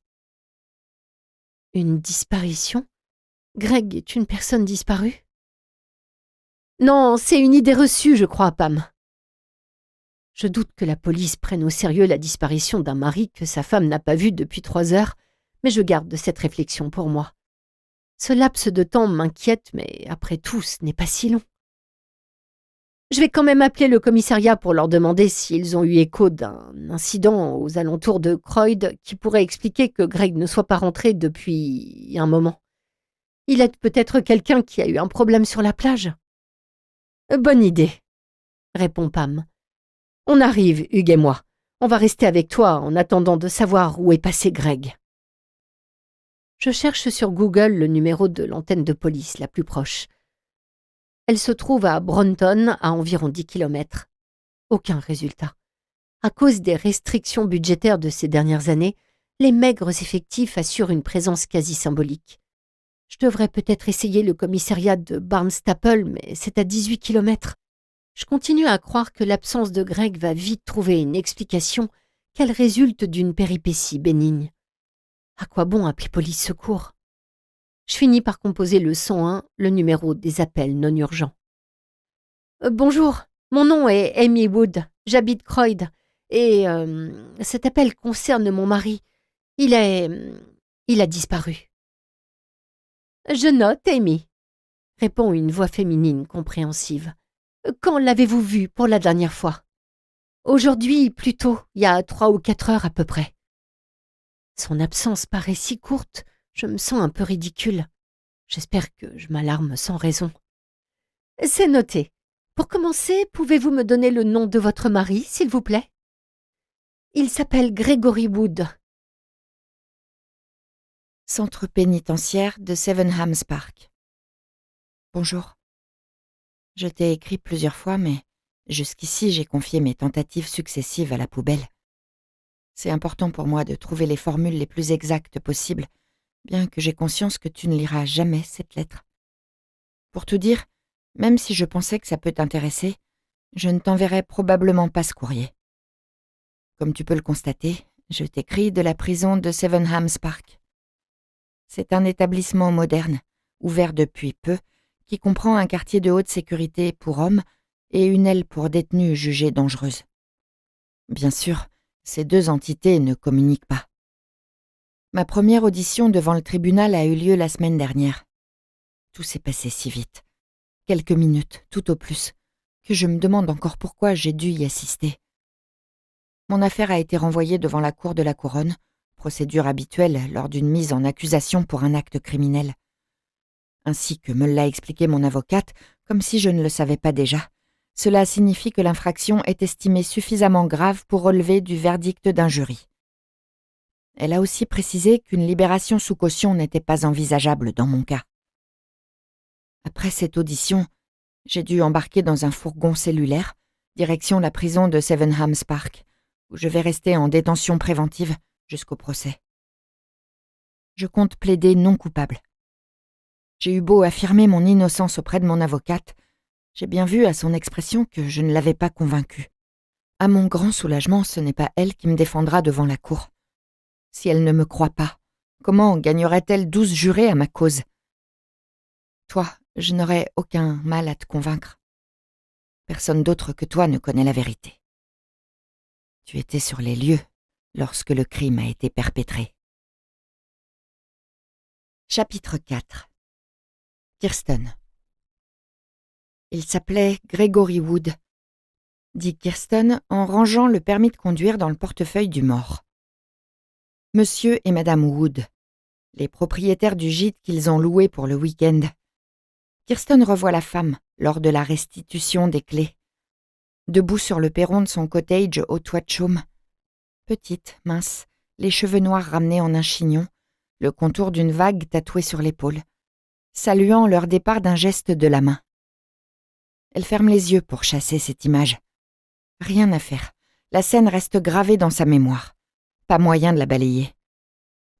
Une disparition? Greg est une personne disparue? Non, c'est une idée reçue, je crois, Pam. Je doute que la police prenne au sérieux la disparition d'un mari que sa femme n'a pas vu depuis 3 heures, mais je garde cette réflexion pour moi. Ce laps de temps m'inquiète, mais après tout, ce n'est pas si long. Je vais quand même appeler le commissariat pour leur demander s'ils ont eu écho d'un incident aux alentours de Croyd qui pourrait expliquer que Greg ne soit pas rentré depuis un moment. Il aide peut-être quelqu'un qui a eu un problème sur la plage. Bonne idée, répond Pam. On arrive, Hugues et moi. On va rester avec toi en attendant de savoir où est passé Greg. Je cherche sur Google le numéro de l'antenne de police la plus proche. Elle se trouve à Brompton, à environ 10 km. Aucun résultat. À cause des restrictions budgétaires de ces dernières années, les maigres effectifs assurent une présence quasi symbolique. Je devrais peut-être essayer le commissariat de Barnstaple, mais c'est à 18 km. Je continue à croire que l'absence de Greg va vite trouver une explication qu'elle résulte d'une péripétie bénigne. À quoi bon appeler police secours? Je finis par composer le 101, le numéro des appels non urgents. Bonjour, mon nom est Amy Wood, j'habite Croyd, et cet appel concerne mon mari. Il a disparu. Je note, Amy, répond une voix féminine compréhensive. Quand l'avez-vous vu pour la dernière fois? Aujourd'hui, plus tôt, il y a 3 ou 4 heures à peu près. Son absence paraît si courte, je me sens un peu ridicule. J'espère que je m'alarme sans raison. C'est noté. Pour commencer, pouvez-vous me donner le nom de votre mari, s'il vous plaît? Il s'appelle Gregory Wood. Centre pénitentiaire de Sevenhams Park. Bonjour. Je t'ai écrit plusieurs fois, mais jusqu'ici j'ai confié mes tentatives successives à la poubelle. C'est important pour moi de trouver les formules les plus exactes possibles, bien que j'ai conscience que tu ne liras jamais cette lettre. Pour tout dire, même si je pensais que ça peut t'intéresser, je ne t'enverrai probablement pas ce courrier. Comme tu peux le constater, je t'écris de la prison de Sevenhams Park. C'est un établissement moderne, ouvert depuis peu, qui comprend un quartier de haute sécurité pour hommes et une aile pour détenus jugés dangereuses. Bien sûr, ces deux entités ne communiquent pas. Ma première audition devant le tribunal a eu lieu la semaine dernière. Tout s'est passé si vite, quelques minutes, tout au plus, que je me demande encore pourquoi j'ai dû y assister. Mon affaire a été renvoyée devant la cour de la couronne, procédure habituelle lors d'une mise en accusation pour un acte criminel. Ainsi que me l'a expliqué mon avocate, comme si je ne le savais pas déjà. Cela signifie que l'infraction est estimée suffisamment grave pour relever du verdict d'un jury. Elle a aussi précisé qu'une libération sous caution n'était pas envisageable dans mon cas. Après cette audition, j'ai dû embarquer dans un fourgon cellulaire, direction la prison de Sydenham Park, où je vais rester en détention préventive jusqu'au procès. Je compte plaider non coupable. J'ai eu beau affirmer mon innocence auprès de mon avocate, j'ai bien vu à son expression que je ne l'avais pas convaincue. À mon grand soulagement, ce n'est pas elle qui me défendra devant la cour. Si elle ne me croit pas, comment gagnerait-elle 12 jurés à ma cause? Toi, je n'aurais aucun mal à te convaincre. Personne d'autre que toi ne connaît la vérité. Tu étais sur les lieux lorsque le crime a été perpétré. Chapitre 4. Kirsten. Il s'appelait Gregory Wood, dit Kirsten en rangeant le permis de conduire dans le portefeuille du mort. Monsieur et Madame Wood, les propriétaires du gîte qu'ils ont loué pour le week-end. Kirsten revoit la femme lors de la restitution des clés. Debout sur le perron de son cottage au toit de chaume. Petite, mince, les cheveux noirs ramenés en un chignon, le contour d'une vague tatouée sur l'épaule, saluant leur départ d'un geste de la main. Elle ferme les yeux pour chasser cette image. Rien à faire, la scène reste gravée dans sa mémoire. Pas moyen de la balayer.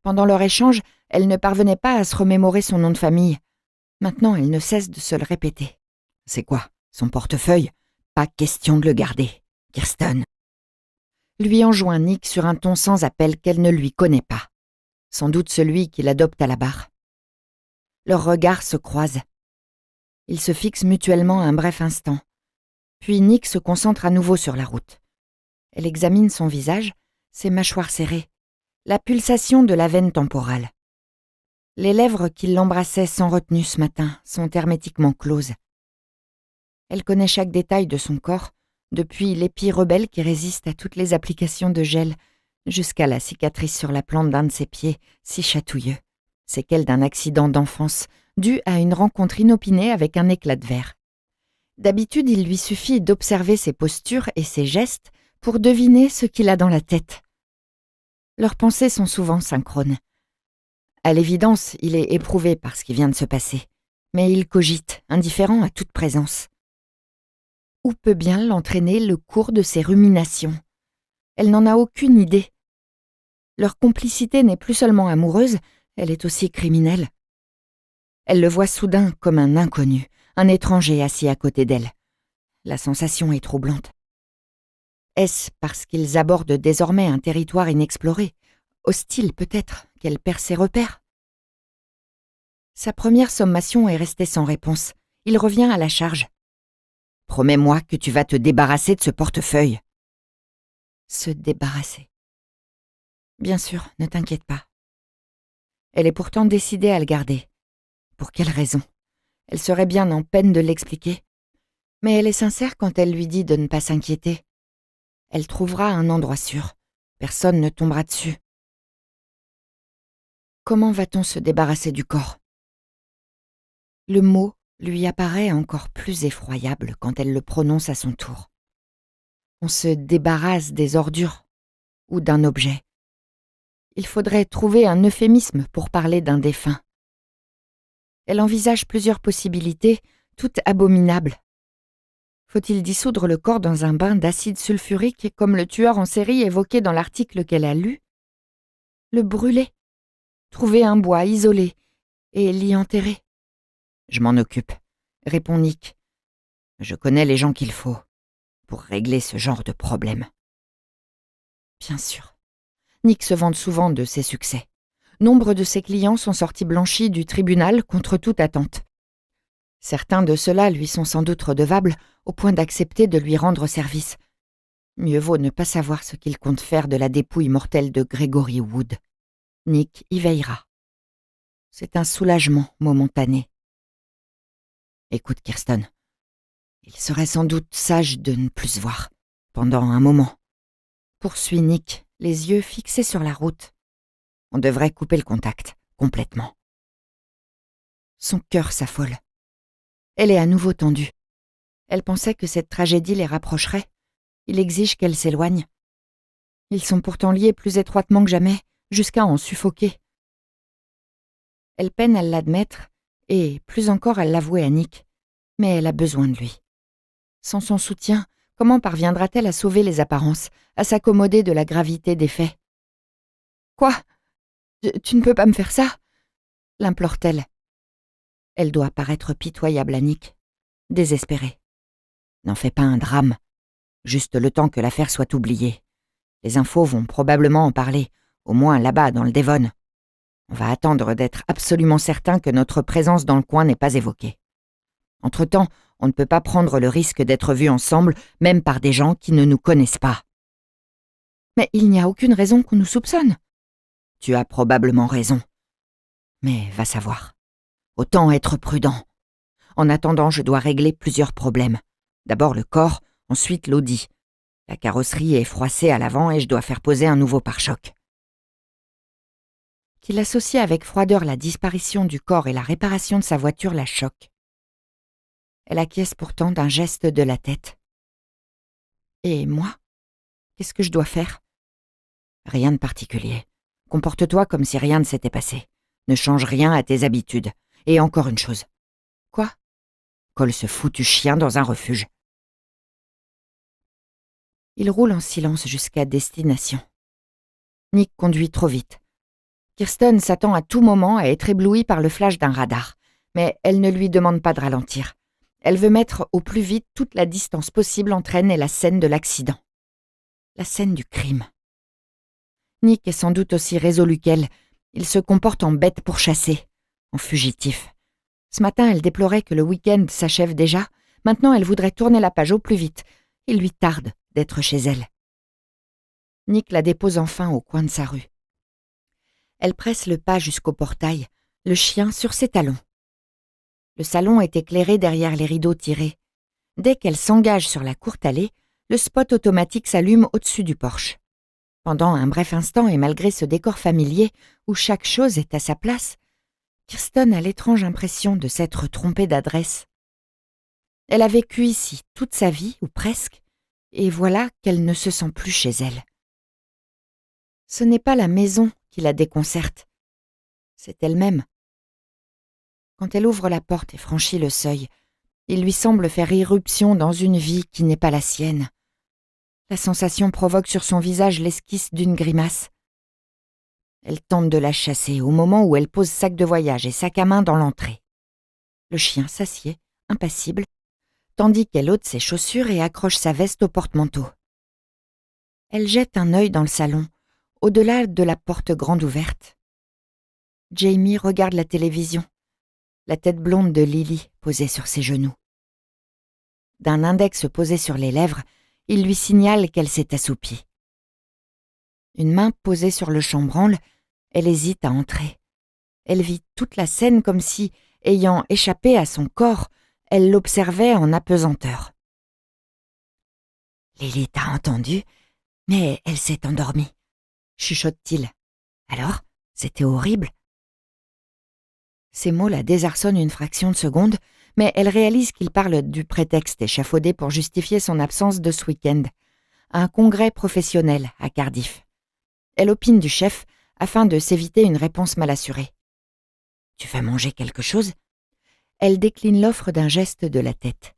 Pendant leur échange, elle ne parvenait pas à se remémorer son nom de famille. Maintenant, elle ne cesse de se le répéter. C'est quoi, son portefeuille? Pas question de le garder, Kirsten. Lui enjoint Nick sur un ton sans appel qu'elle ne lui connaît pas. Sans doute celui qu'il adopte à la barre. Leurs regards se croisent. Ils se fixent mutuellement un bref instant. Puis Nick se concentre à nouveau sur la route. Elle examine son visage, ses mâchoires serrées, la pulsation de la veine temporale. Les lèvres qui l'embrassaient sans retenue ce matin sont hermétiquement closes. Elle connaît chaque détail de son corps, depuis l'épi rebelle qui résiste à toutes les applications de gel, jusqu'à la cicatrice sur la plante d'un de ses pieds, si chatouilleux, séquelle d'un accident d'enfance dû à une rencontre inopinée avec un éclat de verre. D'habitude, il lui suffit d'observer ses postures et ses gestes pour deviner ce qu'il a dans la tête. Leurs pensées sont souvent synchrones. À l'évidence, il est éprouvé par ce qui vient de se passer, mais il cogite, indifférent à toute présence. Où peut bien l'entraîner le cours de ses ruminations? Elle n'en a aucune idée. Leur complicité n'est plus seulement amoureuse, elle est aussi criminelle. Elle le voit soudain comme un inconnu, un étranger assis à côté d'elle. La sensation est troublante. Est-ce parce qu'ils abordent désormais un territoire inexploré, hostile peut-être, qu'elle perd ses repères? Sa première sommation est restée sans réponse. Il revient à la charge. « Promets-moi que tu vas te débarrasser de ce portefeuille. » Se débarrasser. Bien sûr, ne t'inquiète pas. Elle est pourtant décidée à le garder. Pour quelle raison? Elle serait bien en peine de l'expliquer. Mais elle est sincère quand elle lui dit de ne pas s'inquiéter. Elle trouvera un endroit sûr. Personne ne tombera dessus. Comment va-t-on se débarrasser du corps? Le mot lui apparaît encore plus effroyable quand elle le prononce à son tour. On se débarrasse des ordures ou d'un objet. Il faudrait trouver un euphémisme pour parler d'un défunt. Elle envisage plusieurs possibilités, toutes abominables. Faut-il dissoudre le corps dans un bain d'acide sulfurique comme le tueur en série évoqué dans l'article qu'elle a lu? Le brûler? Trouver un bois isolé et l'y enterrer? Je m'en occupe, répond Nick. Je connais les gens qu'il faut pour régler ce genre de problème. Bien sûr. Nick se vante souvent de ses succès. Nombre de ses clients sont sortis blanchis du tribunal contre toute attente. Certains de ceux-là lui sont sans doute redevables au point d'accepter de lui rendre service. Mieux vaut ne pas savoir ce qu'il compte faire de la dépouille mortelle de Gregory Wood. Nick y veillera. C'est un soulagement momentané. Écoute, Kirsten, il serait sans doute sage de ne plus se voir, pendant un moment. Poursuit Nick, les yeux fixés sur la route. On devrait couper le contact, complètement. Son cœur s'affole. Elle est à nouveau tendue. Elle pensait que cette tragédie les rapprocherait. Il exige qu'elle s'éloigne. Ils sont pourtant liés plus étroitement que jamais, jusqu'à en suffoquer. Elle peine à l'admettre Et plus encore, elle l'avouait à Nick. Mais elle a besoin de lui. Sans son soutien, comment parviendra-t-elle à sauver les apparences, à s'accommoder de la gravité des faits ? « Quoi ? Tu ne peux pas me faire ça ?» l'implore-t-elle. Elle doit paraître pitoyable à Nick, désespérée. « N'en fais pas un drame. Juste le temps que l'affaire soit oubliée. Les infos vont probablement en parler, au moins là-bas, dans le Devon. On va attendre d'être absolument certain que notre présence dans le coin n'est pas évoquée. Entre-temps, on ne peut pas prendre le risque d'être vus ensemble, même par des gens qui ne nous connaissent pas. » « Mais il n'y a aucune raison qu'on nous soupçonne. » »« Tu as probablement raison. Mais va savoir. Autant être prudent. En attendant, je dois régler plusieurs problèmes. D'abord le corps, ensuite l'Audi. La carrosserie est froissée à l'avant et je dois faire poser un nouveau pare-choc. » Qu'il associe avec froideur la disparition du corps et la réparation de sa voiture la choque. Elle acquiesce pourtant d'un geste de la tête. « Et moi ? Qu'est-ce que je dois faire ? » ?»« Rien de particulier. Comporte-toi comme si rien ne s'était passé. Ne change rien à tes habitudes. Et encore une chose. »« Quoi ? » ?»« Colle ce foutu chien dans un refuge. » Il roule en silence jusqu'à destination. Nick conduit trop vite. Kirsten s'attend à tout moment à être éblouie par le flash d'un radar, mais elle ne lui demande pas de ralentir. Elle veut mettre au plus vite toute la distance possible entre elle et la scène de l'accident. La scène du crime. Nick est sans doute aussi résolu qu'elle. Il se comporte en bête pourchassée, en fugitif. Ce matin, elle déplorait que le week-end s'achève déjà. Maintenant, elle voudrait tourner la page au plus vite. Il lui tarde d'être chez elle. Nick la dépose enfin au coin de sa rue. Elle presse le pas jusqu'au portail, le chien sur ses talons. Le salon est éclairé derrière les rideaux tirés. Dès qu'elle s'engage sur la courte allée, le spot automatique s'allume au-dessus du porche. Pendant un bref instant et malgré ce décor familier où chaque chose est à sa place, Kirsten a l'étrange impression de s'être trompée d'adresse. Elle a vécu ici toute sa vie, ou presque, et voilà qu'elle ne se sent plus chez elle. Ce n'est pas la maison qui la déconcerte, c'est elle-même. Quand elle ouvre la porte et franchit le seuil, il lui semble faire irruption dans une vie qui n'est pas la sienne. La sensation provoque sur son visage l'esquisse d'une grimace. Elle tente de la chasser au moment où elle pose sac de voyage et sac à main dans l'entrée. Le chien s'assied, impassible, tandis qu'elle ôte ses chaussures et accroche sa veste au porte-manteau. Elle jette un œil dans le salon, au-delà de la porte grande ouverte. Jamie regarde la télévision, la tête blonde de Lily posée sur ses genoux. D'un index posé sur les lèvres, il lui signale qu'elle s'est assoupie. Une main posée sur le chambranle, elle hésite à entrer. Elle vit toute la scène comme si, ayant échappé à son corps, elle l'observait en apesanteur. « Lily t'a entendu, mais elle s'est endormie, » chuchote-t-il. « Alors, c'était horrible. » Ces mots la désarçonnent une fraction de seconde, mais elle réalise qu'il parle du prétexte échafaudé pour justifier son absence de ce week-end. Un congrès professionnel à Cardiff. Elle opine du chef afin de s'éviter une réponse mal assurée. « Tu veux manger quelque chose ?» Elle décline l'offre d'un geste de la tête.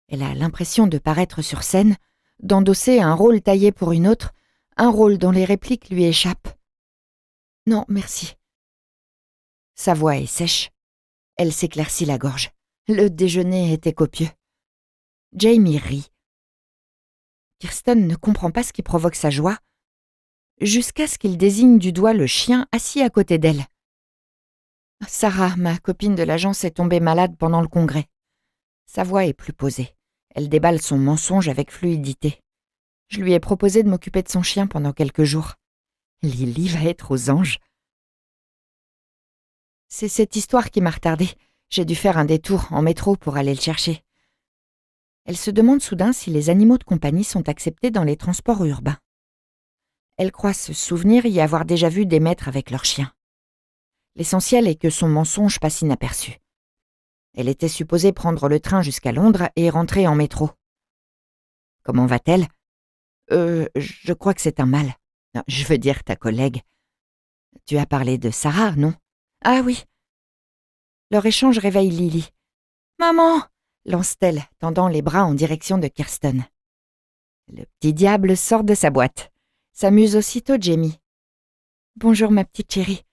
Elle a l'impression de paraître sur scène, d'endosser un rôle taillé pour une autre, un rôle dont les répliques lui échappent. « Non, merci. » Sa voix est sèche. Elle s'éclaircit la gorge. Le déjeuner était copieux. Jamie rit. Kirsten ne comprend pas ce qui provoque sa joie, jusqu'à ce qu'il désigne du doigt le chien assis à côté d'elle. Sarah, ma copine de l'agence, est tombée malade pendant le congrès. Sa voix est plus posée. Elle déballe son mensonge avec fluidité. Je lui ai proposé de m'occuper de son chien pendant quelques jours. Lily va être aux anges. C'est cette histoire qui m'a retardée. J'ai dû faire un détour en métro pour aller le chercher. Elle se demande soudain si les animaux de compagnie sont acceptés dans les transports urbains. Elle croit se souvenir y avoir déjà vu des maîtres avec leurs chiens. L'essentiel est que son mensonge passe inaperçu. Elle était supposée prendre le train jusqu'à Londres et rentrer en métro. Comment va-t-elle ? Je crois que c'est un mal. Non, je veux dire ta collègue. Tu as parlé de Sarah, non ? Ah oui. Leur échange réveille Lily. « Maman !» lance-t-elle, tendant les bras en direction de Kirsten. Le petit diable sort de sa boîte. S'amuse aussitôt Jamie. « Bonjour ma petite chérie »,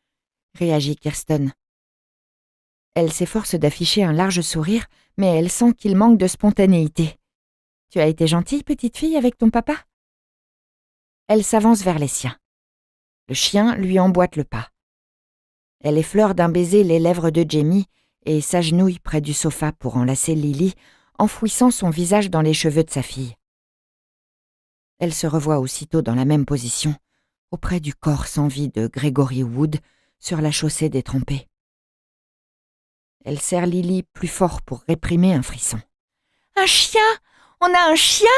réagit Kirsten. Elle s'efforce d'afficher un large sourire, mais elle sent qu'il manque de spontanéité. « Tu as été gentille, petite fille, avec ton papa ?» Elle s'avance vers les siens. Le chien lui emboîte le pas. Elle effleure d'un baiser les lèvres de Jamie et s'agenouille près du sofa pour enlacer Lily, enfouissant son visage dans les cheveux de sa fille. Elle se revoit aussitôt dans la même position, auprès du corps sans vie de Gregory Wood, sur la chaussée détrempée. Elle serre Lily plus fort pour réprimer un frisson. « Un chien ! On a un chien !»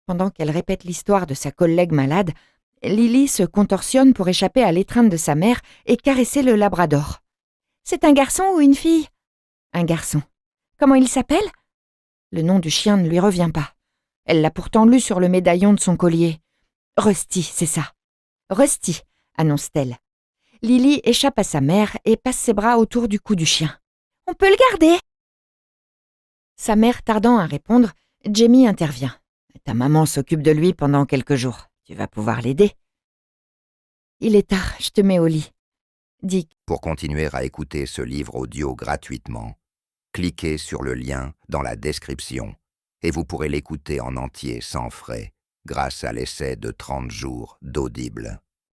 Pendant qu'elle répète l'histoire de sa collègue malade, Lily se contorsionne pour échapper à l'étreinte de sa mère et caresser le labrador. « C'est un garçon ou une fille ?»« Un garçon. Comment il s'appelle ?» Le nom du chien ne lui revient pas. Elle l'a pourtant lu sur le médaillon de son collier. « Rusty, c'est ça. »« Rusty », annonce-t-elle. Lily échappe à sa mère et passe ses bras autour du cou du chien. « On peut le garder ?» Sa mère tardant à répondre, Jamie intervient. « Ta maman s'occupe de lui pendant quelques jours. Tu vas pouvoir l'aider. »« Il est tard, je te mets au lit. » dit. Pour continuer à écouter ce livre audio gratuitement, cliquez sur le lien dans la description et vous pourrez l'écouter en entier sans frais grâce à l'essai de 30 jours d'Audible.